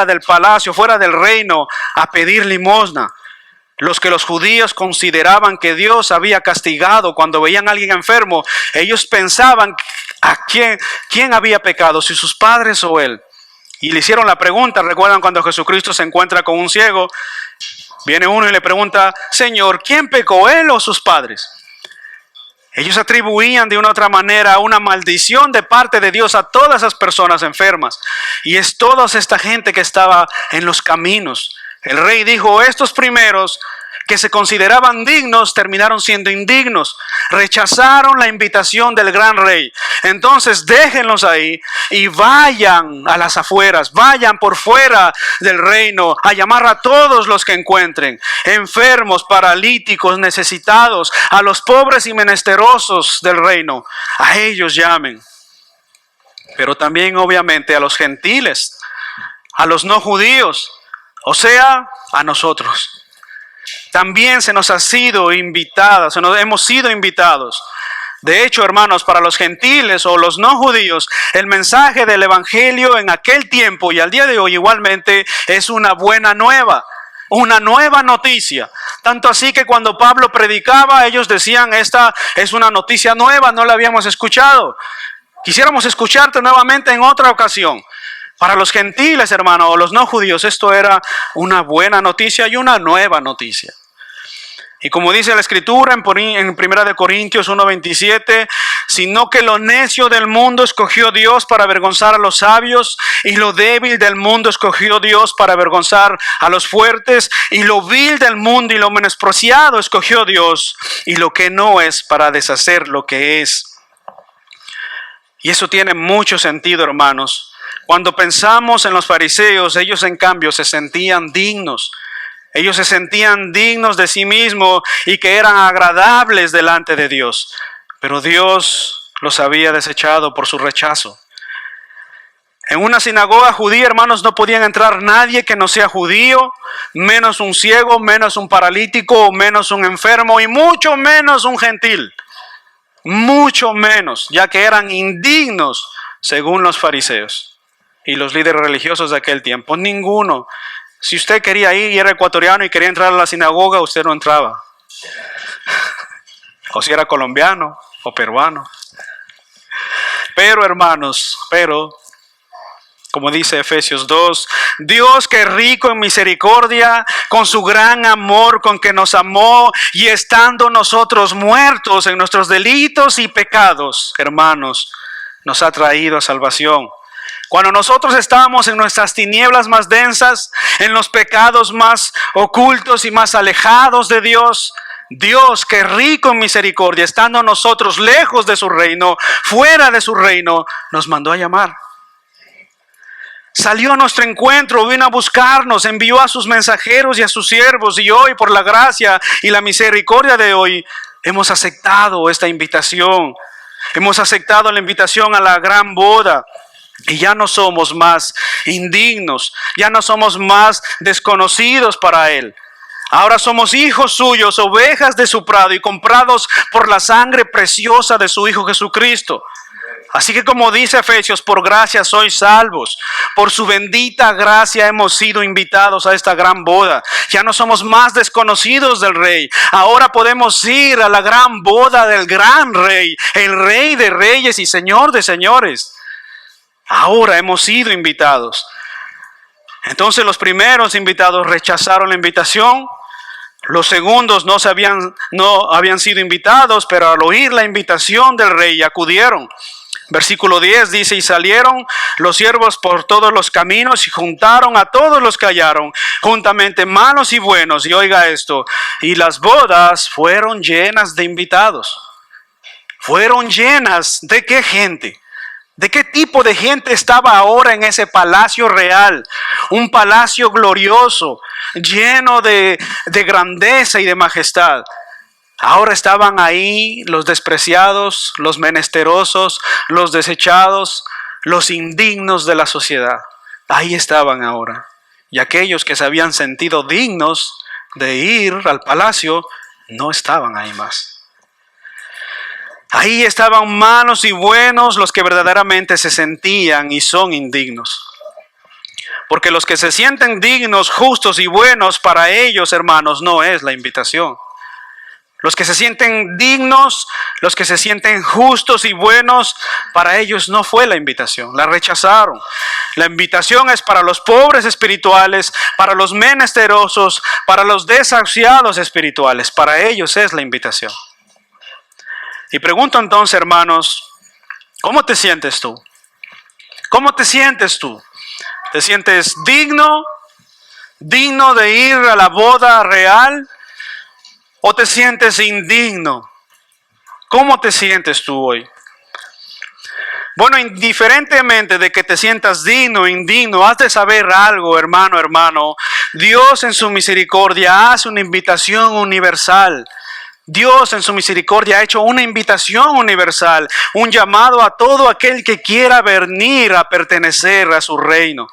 del palacio, fuera del reino, a pedir limosna. Los que los judíos consideraban que Dios había castigado cuando veían a alguien enfermo, ellos pensaban a quién había pecado, si sus padres o él. Y le hicieron la pregunta, recuerdan cuando Jesucristo se encuentra con un ciego, viene uno y le pregunta: Señor, ¿quién pecó, él o sus padres? Ellos atribuían de una u otra manera una maldición de parte de Dios a todas esas personas enfermas. Y es toda esta gente que estaba en los caminos. El rey dijo: estos primeros que se consideraban dignos terminaron siendo indignos. Rechazaron la invitación del gran rey. Entonces déjenlos ahí y vayan a las afueras, vayan por fuera del reino a llamar a todos los que encuentren, enfermos, paralíticos, necesitados, a los pobres y menesterosos del reino. A ellos llamen. Pero también obviamente a los gentiles, a los no judíos, o sea, a nosotros. También se nos ha sido invitada, hemos sido invitados. De hecho, hermanos, para los gentiles o los no judíos, el mensaje del Evangelio en aquel tiempo y al día de hoy igualmente es una buena nueva, una nueva noticia. Tanto así que cuando Pablo predicaba, ellos decían: esta es una noticia nueva, no la habíamos escuchado. Quisiéramos escucharte nuevamente en otra ocasión. Para los gentiles, hermanos, o los no judíos, esto era una buena noticia y una nueva noticia. Y como dice la Escritura en 1 Corintios 1:27, sino que lo necio del mundo escogió Dios para avergonzar a los sabios, y lo débil del mundo escogió Dios para avergonzar a los fuertes, y lo vil del mundo y lo menospreciado escogió Dios, y lo que no es, para deshacer lo que es. Y eso tiene mucho sentido, hermanos. Cuando pensamos en los fariseos, ellos en cambio se sentían dignos. Ellos se sentían dignos de sí mismos y que eran agradables delante de Dios. Pero Dios los había desechado por su rechazo. En una sinagoga judía, hermanos, no podían entrar nadie que no sea judío, menos un ciego, menos un paralítico, menos un enfermo y mucho menos un gentil. Mucho menos, ya que eran indignos según los fariseos y los líderes religiosos de aquel tiempo. Ninguno. Si usted quería ir y era ecuatoriano y quería entrar a la sinagoga, usted no entraba. O si era colombiano o peruano. Pero, hermanos, como dice Efesios 2, Dios, que es rico en misericordia, con su gran amor con que nos amó, y estando nosotros muertos en nuestros delitos y pecados, hermanos, nos ha traído a salvación. Cuando nosotros estábamos en nuestras tinieblas más densas, en los pecados más ocultos y más alejados de Dios, Dios, que es rico en misericordia, estando nosotros lejos de su reino, fuera de su reino, nos mandó a llamar. Salió a nuestro encuentro, vino a buscarnos, envió a sus mensajeros y a sus siervos, y hoy, por la gracia y la misericordia de hoy, hemos aceptado esta invitación. Hemos aceptado la invitación a la gran boda. Y ya no somos más indignos, ya no somos más desconocidos para Él. Ahora somos hijos suyos, ovejas de su prado y comprados por la sangre preciosa de su Hijo Jesucristo. Así que como dice Efesios, por gracia sois salvos. Por su bendita gracia hemos sido invitados a esta gran boda. Ya no somos más desconocidos del Rey. Ahora podemos ir a la gran boda del gran Rey, el Rey de reyes y Señor de señores. Ahora hemos sido invitados. Entonces los primeros invitados rechazaron la invitación. Los segundos no habían sido invitados, pero al oír la invitación del Rey acudieron. Versículo 10 dice, y salieron los siervos por todos los caminos y juntaron a todos los que hallaron, juntamente malos y buenos. Y oiga esto, y las bodas fueron llenas de invitados. ¿Fueron llenas de qué gente? ¿De qué tipo de gente estaba ahora en ese palacio real? Un palacio glorioso, lleno de grandeza y de majestad. Ahora estaban ahí los despreciados, los menesterosos, los desechados, los indignos de la sociedad. Ahí estaban ahora. Y aquellos que se habían sentido dignos de ir al palacio, no estaban ahí más. Ahí estaban malos y buenos los que verdaderamente se sentían y son indignos. Porque los que se sienten dignos, justos y buenos, para ellos, hermanos, no es la invitación. Los que se sienten dignos, los que se sienten justos y buenos, para ellos no fue la invitación, la rechazaron. La invitación es para los pobres espirituales, para los menesterosos, para los desahuciados espirituales, para ellos es la invitación. Y pregunto entonces, hermanos, ¿cómo te sientes tú? ¿Cómo te sientes tú? ¿Te sientes digno de ir a la boda real? ¿O te sientes indigno? ¿Cómo te sientes tú hoy? Bueno, indiferentemente de que te sientas digno o indigno, has de saber algo, hermano. Dios en su misericordia hace una invitación universal. Dios en su misericordia ha hecho una invitación universal, un llamado a todo aquel que quiera venir a pertenecer a su reino.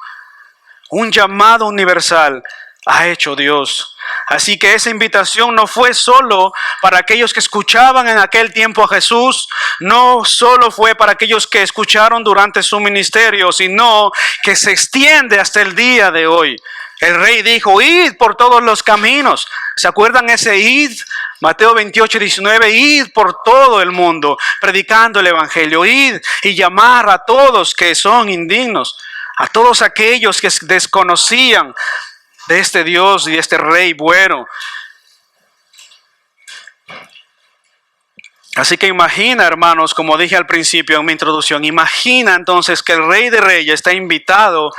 Un llamado universal ha hecho Dios. Así que esa invitación no fue solo para aquellos que escuchaban en aquel tiempo a Jesús, no solo fue para aquellos que escucharon durante su ministerio, sino que se extiende hasta el día de hoy. El Rey dijo, id por todos los caminos. ¿Se acuerdan ese id? Mateo 28, 19, id por todo el mundo, predicando el Evangelio, id y llamar a todos que son indignos, a todos aquellos que desconocían de este Dios y de este Rey bueno. Así que imagina, hermanos, como dije al principio en mi introducción, imagina entonces que el Rey de Reyes está invitado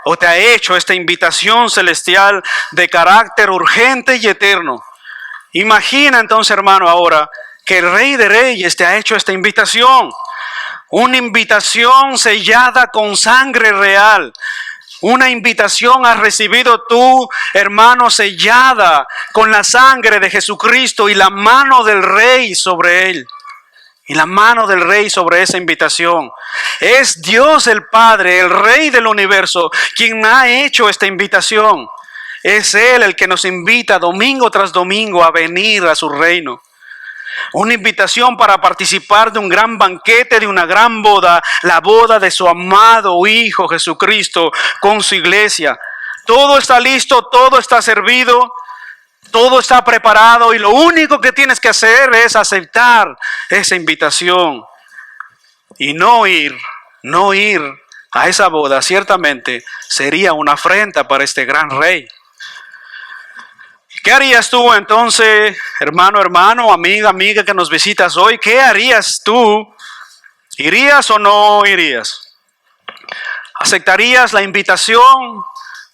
o te ha hecho esta invitación celestial de carácter urgente y eterno. Imagina entonces, hermano, ahora que el Rey de Reyes te ha hecho esta invitación. Una invitación sellada con sangre real. Una invitación has recibido tú, hermano, sellada con la sangre de Jesucristo y la mano del Rey sobre él. Y la mano del Rey sobre esa invitación. Es Dios el Padre, el Rey del universo, quien ha hecho esta invitación. Es Él el que nos invita domingo tras domingo a venir a su reino. Una invitación para participar de un gran banquete, de una gran boda, la boda de su amado Hijo Jesucristo con su iglesia. Todo está listo, todo está servido, todo está preparado y lo único que tienes que hacer es aceptar esa invitación y no ir a esa boda. Ciertamente sería una afrenta para este gran Rey. ¿Qué harías tú entonces, hermano, amiga que nos visitas hoy? ¿Qué harías tú? ¿Irías o no irías? ¿Aceptarías la invitación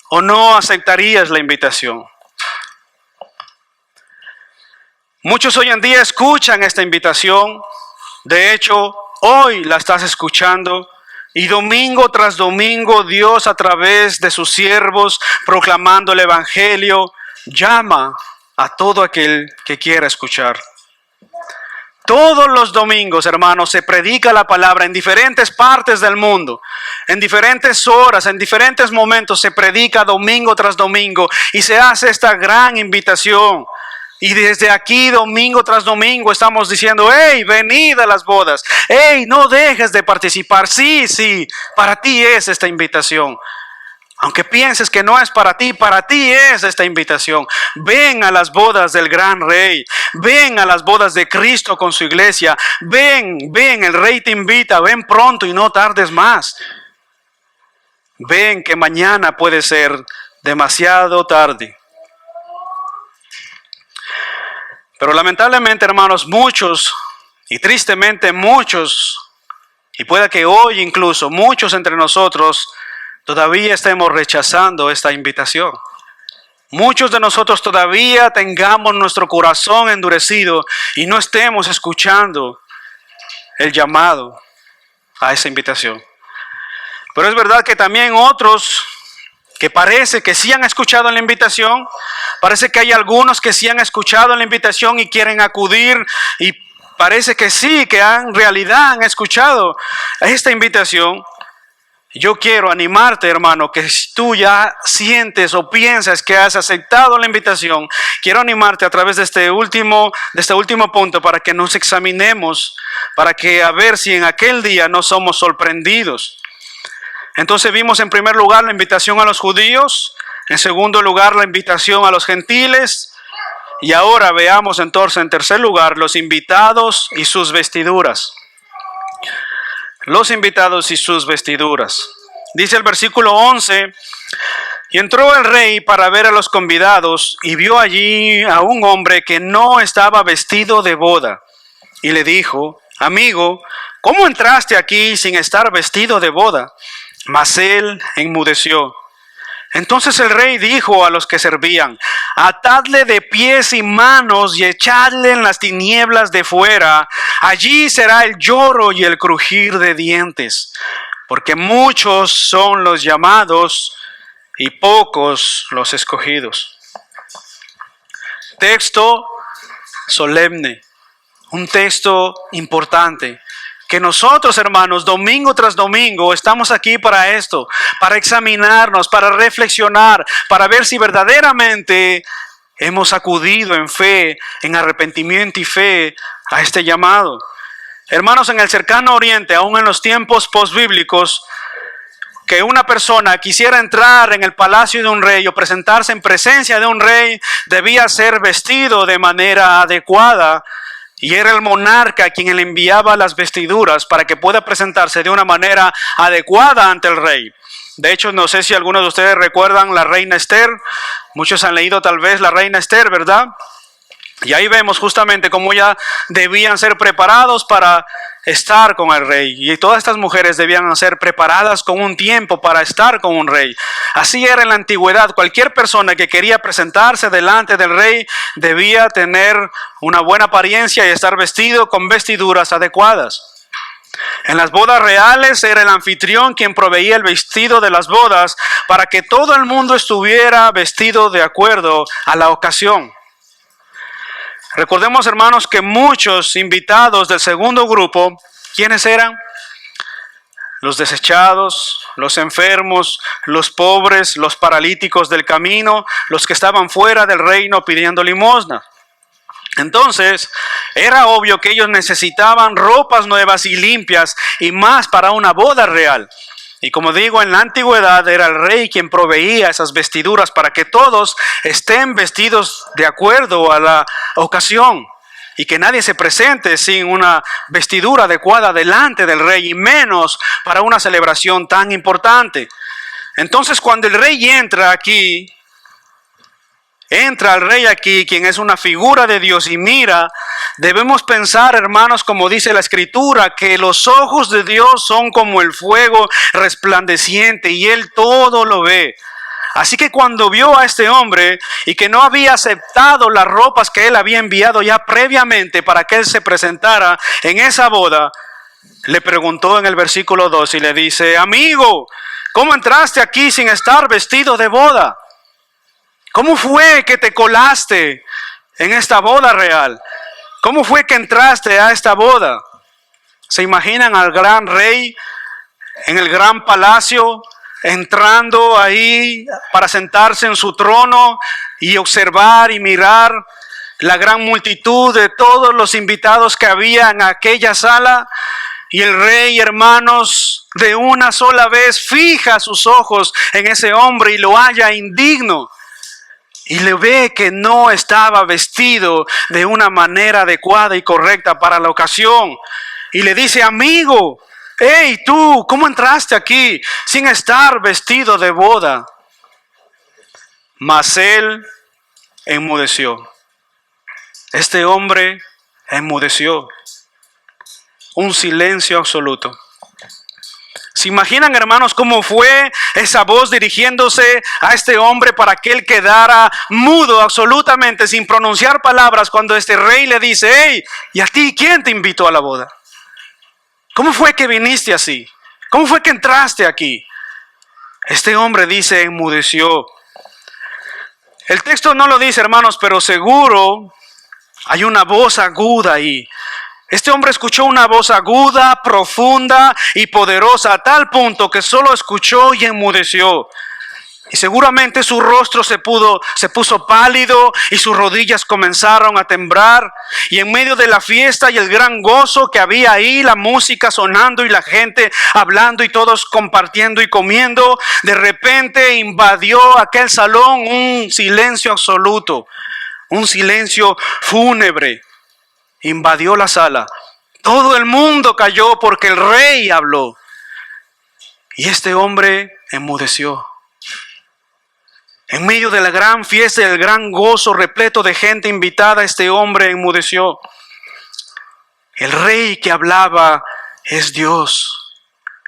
o no aceptarías la invitación? Muchos hoy en día escuchan esta invitación. De hecho, hoy la estás escuchando. Y domingo tras domingo, Dios a través de sus siervos, proclamando el Evangelio, llama a todo aquel que quiera escuchar. Todos los domingos, hermanos, se predica la palabra en diferentes partes del mundo. En diferentes horas, en diferentes momentos se predica domingo tras domingo y se hace esta gran invitación Y desde aquí, domingo tras domingo, estamos diciendo, hey, venid a las bodas. Hey, no dejes de participar. Sí, para ti es esta invitación. Aunque pienses que no es para ti es esta invitación. Ven a las bodas del gran Rey. Ven a las bodas de Cristo con su iglesia. Ven, el Rey te invita. Ven pronto y no tardes más. Ven que mañana puede ser demasiado tarde. Pero lamentablemente, hermanos, muchos, y tristemente muchos, y puede que hoy incluso muchos entre nosotros, todavía estemos rechazando esta invitación. Muchos de nosotros todavía tengamos nuestro corazón endurecido y no estemos escuchando el llamado a esa invitación. Pero es verdad que también otros que parece que sí han escuchado la invitación, parece que hay algunos que sí han escuchado la invitación y quieren acudir, y parece que sí, que en realidad han escuchado esta invitación. Yo quiero animarte, hermano, que si tú ya sientes o piensas que has aceptado la invitación, quiero animarte a través de este último punto para que nos examinemos, para que a ver si en aquel día no somos sorprendidos. Entonces vimos en primer lugar la invitación a los judíos, en segundo lugar la invitación a los gentiles, y ahora veamos entonces en tercer lugar los invitados y sus vestiduras. Los invitados y sus vestiduras. Dice el versículo 11, y entró el rey para ver a los convidados y vio allí a un hombre que no estaba vestido de boda. Y le dijo, amigo, ¿cómo entraste aquí sin estar vestido de boda? Mas él enmudeció. Entonces el rey dijo a los que servían, atadle de pies y manos y echadle en las tinieblas de fuera. Allí será el lloro y el crujir de dientes, porque muchos son los llamados y pocos los escogidos. Texto solemne, un texto importante. Que nosotros, hermanos, domingo tras domingo estamos aquí para esto, para examinarnos, para reflexionar, para ver si verdaderamente hemos acudido en fe, en arrepentimiento y fe a este llamado. Hermanos, en el cercano oriente, aún en los tiempos postbíblicos, que una persona quisiera entrar en el palacio de un rey o presentarse en presencia de un rey, debía ser vestido de manera adecuada. Y era el monarca quien le enviaba las vestiduras para que pueda presentarse de una manera adecuada ante el rey. De hecho, no sé si algunos de ustedes recuerdan la reina Esther. Muchos han leído tal vez la reina Esther, ¿verdad? Y ahí vemos justamente cómo ya debían ser preparados para estar con el rey. Y todas estas mujeres debían ser preparadas con un tiempo para estar con un rey. Así era en la antigüedad. Cualquier persona que quería presentarse delante del rey debía tener una buena apariencia y estar vestido con vestiduras adecuadas. En las bodas reales era el anfitrión quien proveía el vestido de las bodas para que todo el mundo estuviera vestido de acuerdo a la ocasión. Recordemos, hermanos, que muchos invitados del segundo grupo, ¿quiénes eran? Los desechados, los enfermos, los pobres, los paralíticos del camino, los que estaban fuera del reino pidiendo limosna. Entonces, era obvio que ellos necesitaban ropas nuevas y limpias y más para una boda real. Y como digo, en la antigüedad era el rey quien proveía esas vestiduras para que todos estén vestidos de acuerdo a la ocasión y que nadie se presente sin una vestidura adecuada delante del rey, y menos para una celebración tan importante. Entonces, cuando el rey entra el rey aquí, quien es una figura de Dios, y mira, debemos pensar, hermanos, como dice la Escritura, que los ojos de Dios son como el fuego resplandeciente y Él todo lo ve. Así que cuando vio a este hombre y que no había aceptado las ropas que Él había enviado ya previamente para que Él se presentara en esa boda, le preguntó en el versículo 2 y le dice, amigo, ¿cómo entraste aquí sin estar vestido de boda? ¿Cómo fue que te colaste en esta boda real? ¿Cómo fue que entraste a esta boda? ¿Se imaginan al gran rey en el gran palacio, entrando ahí para sentarse en su trono y observar y mirar la gran multitud de todos los invitados que había en aquella sala. Y el rey, hermanos, de una sola vez fija sus ojos en ese hombre y lo halla indigno. Y le ve que no estaba vestido de una manera adecuada y correcta para la ocasión. Y le dice: amigo, hey tú, ¿cómo entraste aquí sin estar vestido de boda? Mas él enmudeció. Este hombre enmudeció. Un silencio absoluto. ¿Se imaginan, hermanos, cómo fue esa voz dirigiéndose a este hombre para que él quedara mudo absolutamente, sin pronunciar palabras, cuando este rey le dice: hey, ¿y a ti quién te invitó a la boda? ¿Cómo fue que viniste así? ¿Cómo fue que entraste aquí? Este hombre dice: enmudeció. El texto no lo dice, hermanos, pero seguro hay una voz aguda ahí. Este hombre escuchó una voz aguda, profunda y poderosa, a tal punto que solo escuchó y enmudeció. Y seguramente su rostro se puso pálido y sus rodillas comenzaron a temblar. Y en medio de la fiesta y el gran gozo que había ahí, la música sonando y la gente hablando y todos compartiendo y comiendo, de repente invadió aquel salón un silencio absoluto, un silencio fúnebre. Invadió la sala. Todo el mundo calló porque el rey habló. Y este hombre enmudeció. En medio de la gran fiesta y el gran gozo repleto de gente invitada, este hombre enmudeció. El rey que hablaba es Dios.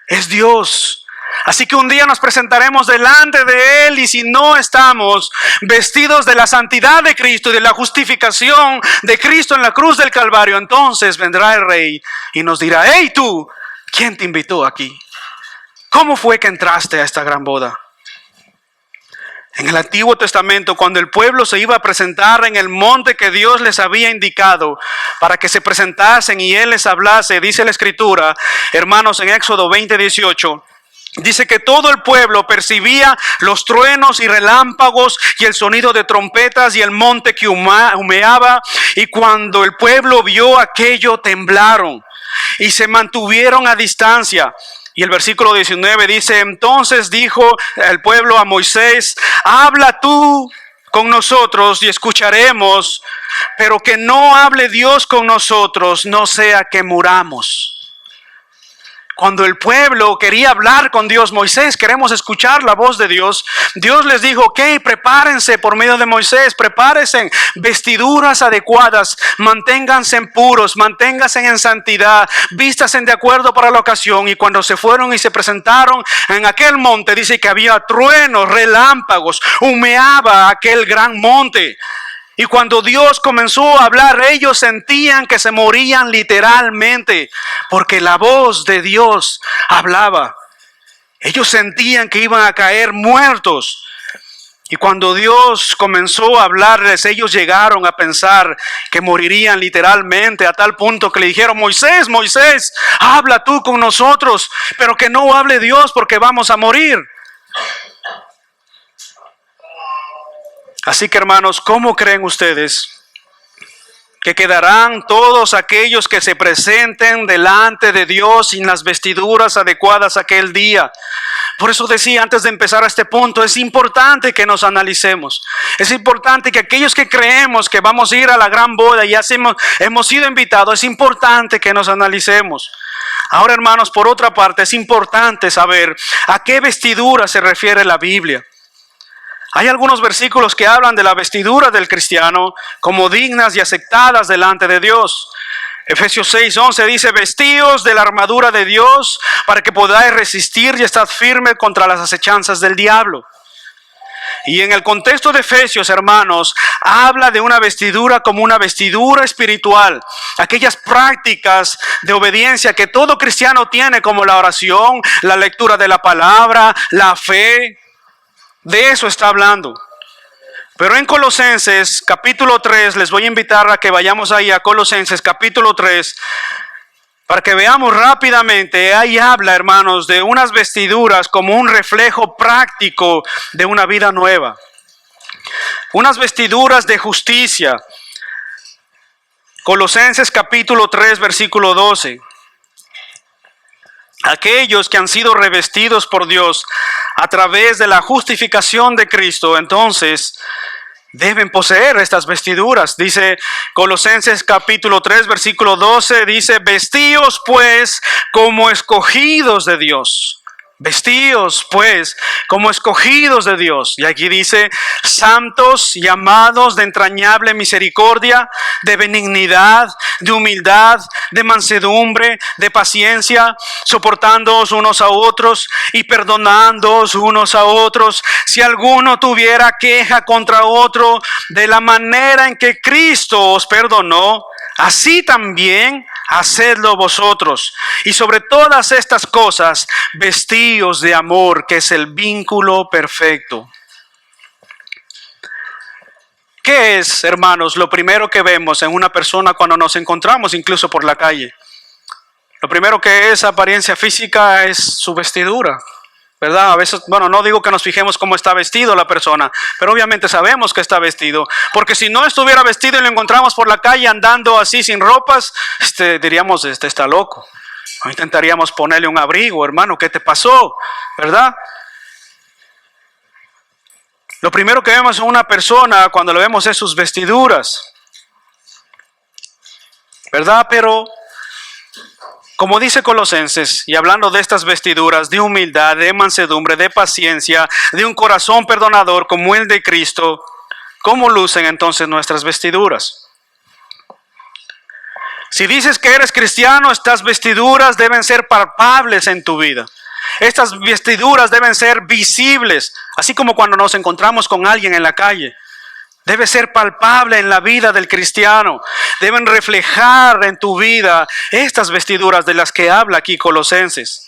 Es Dios. Así que un día nos presentaremos delante de Él, y si no estamos vestidos de la santidad de Cristo y de la justificación de Cristo en la cruz del Calvario, entonces vendrá el Rey y nos dirá: hey tú, ¿quién te invitó aquí? ¿Cómo fue que entraste a esta gran boda? En el Antiguo Testamento, cuando el pueblo se iba a presentar en el monte que Dios les había indicado para que se presentasen y Él les hablase, dice la Escritura, hermanos, en Éxodo 20:18, dice que todo el pueblo percibía los truenos y relámpagos y el sonido de trompetas y el monte que humeaba. Y cuando el pueblo vio aquello, temblaron y se mantuvieron a distancia. Y el versículo 19 dice: entonces dijo el pueblo a Moisés: habla tú con nosotros y escucharemos, pero que no hable Dios con nosotros, no sea que muramos. Cuando el pueblo quería hablar con Dios, Moisés, queremos escuchar la voz de Dios, Dios les dijo: ok, prepárense por medio de Moisés, prepárense vestiduras adecuadas, manténganse puros, manténganse en santidad, vístanse de acuerdo para la ocasión. Y cuando se fueron y se presentaron en aquel monte, dice que había truenos, relámpagos, humeaba aquel gran monte. Y cuando Dios comenzó a hablar, ellos sentían que se morían literalmente, porque la voz de Dios hablaba. Ellos sentían que iban a caer muertos. Y cuando Dios comenzó a hablarles, ellos llegaron a pensar que morirían literalmente, a tal punto que le dijeron: Moisés, Moisés, habla tú con nosotros, pero que no hable Dios porque vamos a morir. Así que, hermanos, ¿cómo creen ustedes que quedarán todos aquellos que se presenten delante de Dios sin las vestiduras adecuadas aquel día? Por eso decía antes de empezar a este punto, es importante que nos analicemos. Es importante que aquellos que creemos que vamos a ir a la gran boda y ya hemos sido invitados, es importante que nos analicemos. Ahora, hermanos, por otra parte, es importante saber a qué vestidura se refiere la Biblia. Hay algunos versículos que hablan de la vestidura del cristiano como dignas y aceptadas delante de Dios. Efesios 6:11 dice: vestíos de la armadura de Dios para que podáis resistir y estar firmes contra las acechanzas del diablo. Y en el contexto de Efesios, hermanos, habla de una vestidura como una vestidura espiritual. Aquellas prácticas de obediencia que todo cristiano tiene, como la oración, la lectura de la palabra, la fe. De eso está hablando. Pero en Colosenses capítulo 3, les voy a invitar a que vayamos ahí a Colosenses capítulo 3, para que veamos rápidamente. Ahí habla, hermanos, de unas vestiduras como un reflejo práctico de una vida nueva. Unas vestiduras de justicia. Colosenses capítulo 3, versículo 12. Aquellos que han sido revestidos por Dios a través de la justificación de Cristo, entonces deben poseer estas vestiduras. Dice Colosenses capítulo 3, versículo 12, dice: vestíos pues como escogidos de Dios. Vestíos pues como escogidos de Dios. Y aquí dice: santos y amados de entrañable misericordia, de benignidad, de humildad, de mansedumbre, de paciencia, soportándoos unos a otros y perdonándoos unos a otros, si alguno tuviera queja contra otro, de la manera en que Cristo os perdonó, así también hacedlo vosotros. Y sobre todas estas cosas, vestíos de amor, que es el vínculo perfecto. ¿Qué es, hermanos, lo primero que vemos en una persona cuando nos encontramos incluso por la calle? Lo primero que es apariencia física es su vestidura, ¿verdad? A veces, bueno, no digo que nos fijemos cómo está vestido la persona, pero obviamente sabemos que está vestido. Porque si no estuviera vestido y lo encontramos por la calle andando así sin ropas, diríamos, está loco. O intentaríamos ponerle un abrigo, hermano, ¿qué te pasó? ¿Verdad? Lo primero que vemos en una persona cuando lo vemos es sus vestiduras, ¿verdad? Pero como dice Colosenses, y hablando de estas vestiduras de humildad, de mansedumbre, de paciencia, de un corazón perdonador como el de Cristo, ¿cómo lucen entonces nuestras vestiduras? Si dices que eres cristiano, estas vestiduras deben ser palpables en tu vida. Estas vestiduras deben ser visibles, así como cuando nos encontramos con alguien en la calle. Debe ser palpable en la vida del cristiano. Deben reflejar en tu vida estas vestiduras de las que habla aquí Colosenses.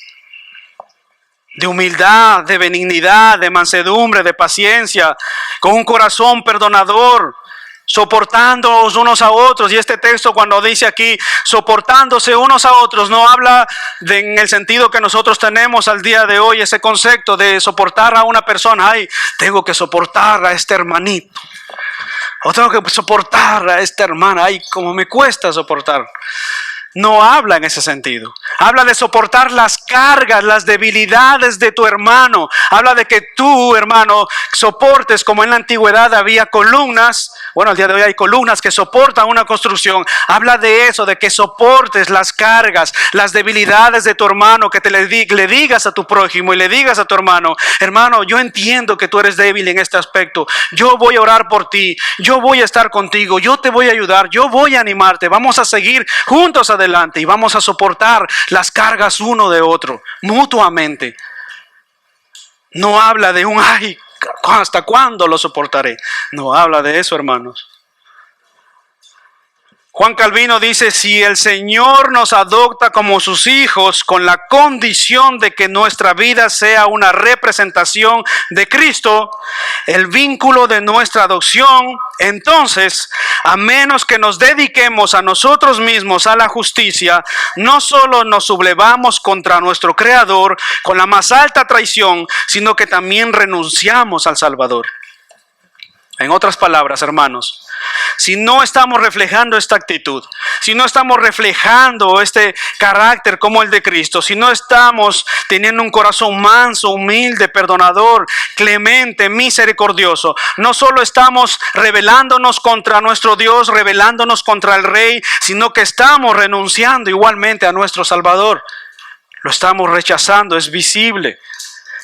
De humildad, de benignidad, de mansedumbre, de paciencia, con un corazón perdonador, soportándonos unos a otros. Y este texto, cuando dice aquí soportándose unos a otros, no habla en el sentido que nosotros tenemos al día de hoy, ese concepto de soportar a una persona. Ay, tengo que soportar a este hermanito, o tengo que soportar a esta hermana. Ay, como me cuesta soportar. No habla en ese sentido. Habla de soportar las cargas, las debilidades de tu hermano. Habla de que tú, hermano, soportes, como en la antigüedad había columnas. Bueno, al día de hoy hay columnas que soportan una construcción. Habla de eso, de que soportes las cargas, las debilidades de tu hermano, que le digas a tu prójimo y le digas a tu hermano: hermano, yo entiendo que tú eres débil en este aspecto. Yo voy a orar por ti. Yo voy a estar contigo. Yo te voy a ayudar. Yo voy a animarte. Vamos a seguir juntos adelante y vamos a soportar las cargas uno de otro mutuamente. No habla de un ay, ¿hasta cuándo lo soportaré? No habla de eso, hermanos. Juan Calvino dice: si el Señor nos adopta como sus hijos con la condición de que nuestra vida sea una representación de Cristo, el vínculo de nuestra adopción, entonces, a menos que nos dediquemos a nosotros mismos a la justicia, no solo nos sublevamos contra nuestro Creador con la más alta traición, sino que también renunciamos al Salvador. En otras palabras, hermanos, si no estamos reflejando esta actitud, si no estamos reflejando este carácter como el de Cristo, si no estamos teniendo un corazón manso, humilde, perdonador, clemente, misericordioso, no solo estamos rebelándonos contra nuestro Dios, rebelándonos contra el Rey, sino que estamos renunciando igualmente a nuestro Salvador. Lo estamos rechazando, es visible.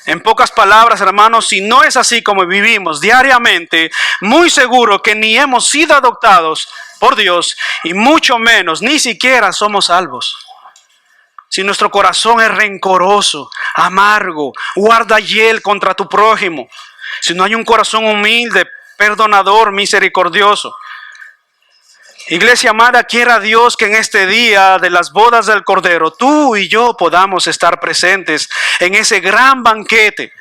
En pocas palabras, hermanos, si no es así como vivimos diariamente, muy seguro que ni hemos sido adoptados por Dios y mucho menos, ni siquiera somos salvos. Si nuestro corazón es rencoroso, amargo, guarda hiel contra tu prójimo, si no hay un corazón humilde, perdonador, misericordioso. Iglesia amada, quiera Dios que en este día de las bodas del Cordero, tú y yo podamos estar presentes en ese gran banquete.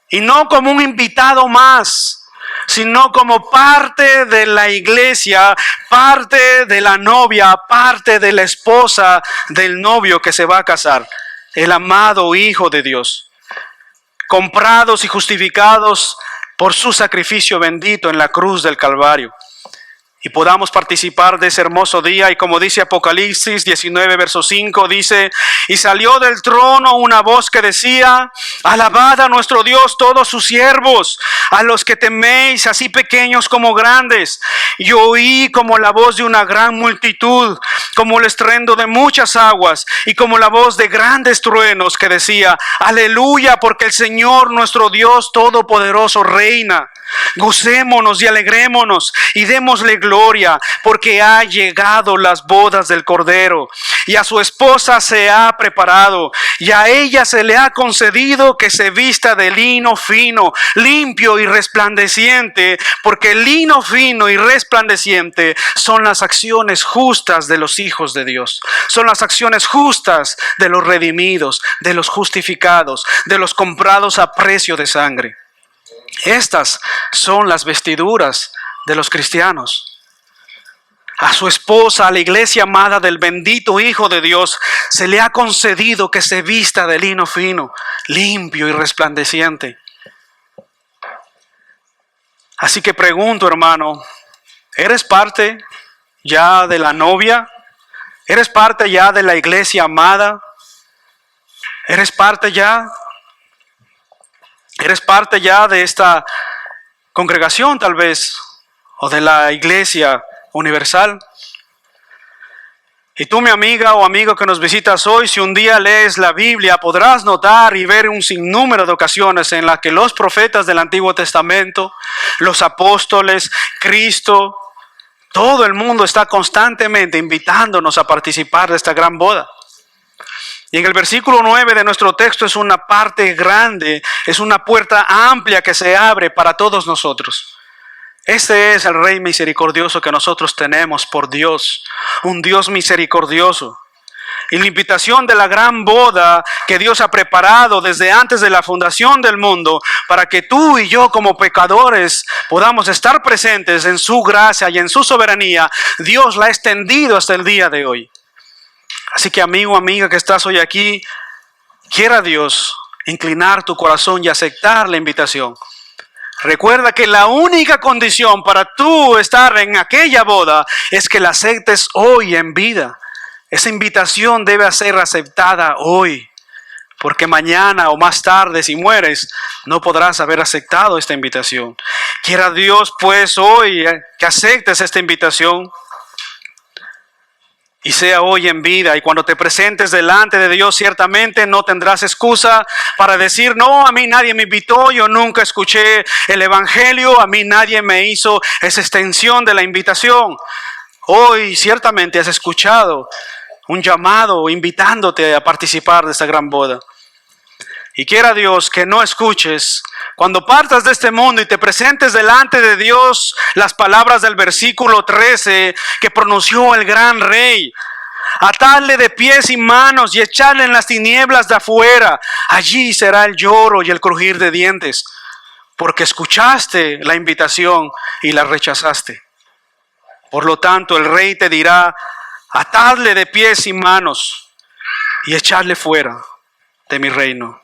Y no como un invitado más, sino como parte de la iglesia, parte de la novia, parte de la esposa del novio que se va a casar. El amado Hijo de Dios. Comprados y justificados por su sacrificio bendito en la cruz del Calvario. y podamos participar de ese hermoso día. Y como dice Apocalipsis 19, verso 5, dice: y salió del trono una voz que decía: alabad a nuestro Dios todos sus siervos, a los que teméis, así pequeños como grandes. Y oí como la voz de una gran multitud, como el estruendo de muchas aguas, y como la voz de grandes truenos, que decía: aleluya, porque el Señor nuestro Dios todopoderoso reina. Gocémonos y alegrémonos y démosle gloria, porque ha llegado las bodas del Cordero, y a su esposa se ha preparado, y a ella se le ha concedido que se vista de lino fino, limpio y resplandeciente, porque el lino fino y resplandeciente son las acciones justas de los hijos de Dios, son las acciones justas de los redimidos, de los justificados, de los comprados a precio de sangre. Estas son las vestiduras de los cristianos. A su esposa, a la iglesia amada del bendito Hijo de Dios, se le ha concedido que se vista de lino fino, limpio y resplandeciente. Así que pregunto, hermano, ¿eres parte ya de la novia? ¿Eres parte ya de la iglesia amada? ¿Eres parte ya? ¿Eres parte ya de esta congregación tal vez? ¿O de la iglesia universal? Y tú, mi amiga o amigo que nos visitas hoy, si un día lees la Biblia, podrás notar y ver un sinnúmero de ocasiones en las que los profetas del Antiguo Testamento, los apóstoles, Cristo, todo el mundo está constantemente invitándonos a participar de esta gran boda. Y en el versículo 9 de nuestro texto es una parte grande, es una puerta amplia que se abre para todos nosotros. Este es el Rey misericordioso que nosotros tenemos por Dios, un Dios misericordioso. Y la invitación de la gran boda que Dios ha preparado desde antes de la fundación del mundo, para que tú y yo como pecadores podamos estar presentes en su gracia y en su soberanía, Dios la ha extendido hasta el día de hoy. Así que, amigo, amiga que estás hoy aquí, quiera Dios inclinar tu corazón y aceptar la invitación. Recuerda que la única condición para tú estar en aquella boda es que la aceptes hoy en vida. Esa invitación debe ser aceptada hoy, porque mañana o más tarde, si mueres, no podrás haber aceptado esta invitación. Quiera Dios pues hoy que aceptes esta invitación. Y sea hoy en vida, y cuando te presentes delante de Dios, ciertamente no tendrás excusa para decir: no, a mí nadie me invitó, yo nunca escuché el evangelio, a mí nadie me hizo esa extensión de la invitación. Hoy ciertamente has escuchado un llamado invitándote a participar de esta gran boda. Y quiera Dios que no escuches, cuando partas de este mundo y te presentes delante de Dios, las palabras del versículo 13 que pronunció el gran rey: atadle de pies y manos y echarle en las tinieblas de afuera, allí será el lloro y el crujir de dientes, porque escuchaste la invitación y la rechazaste. Por lo tanto, el rey te dirá: atadle de pies y manos y echarle fuera de mi reino.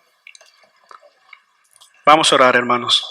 Vamos a orar, hermanos.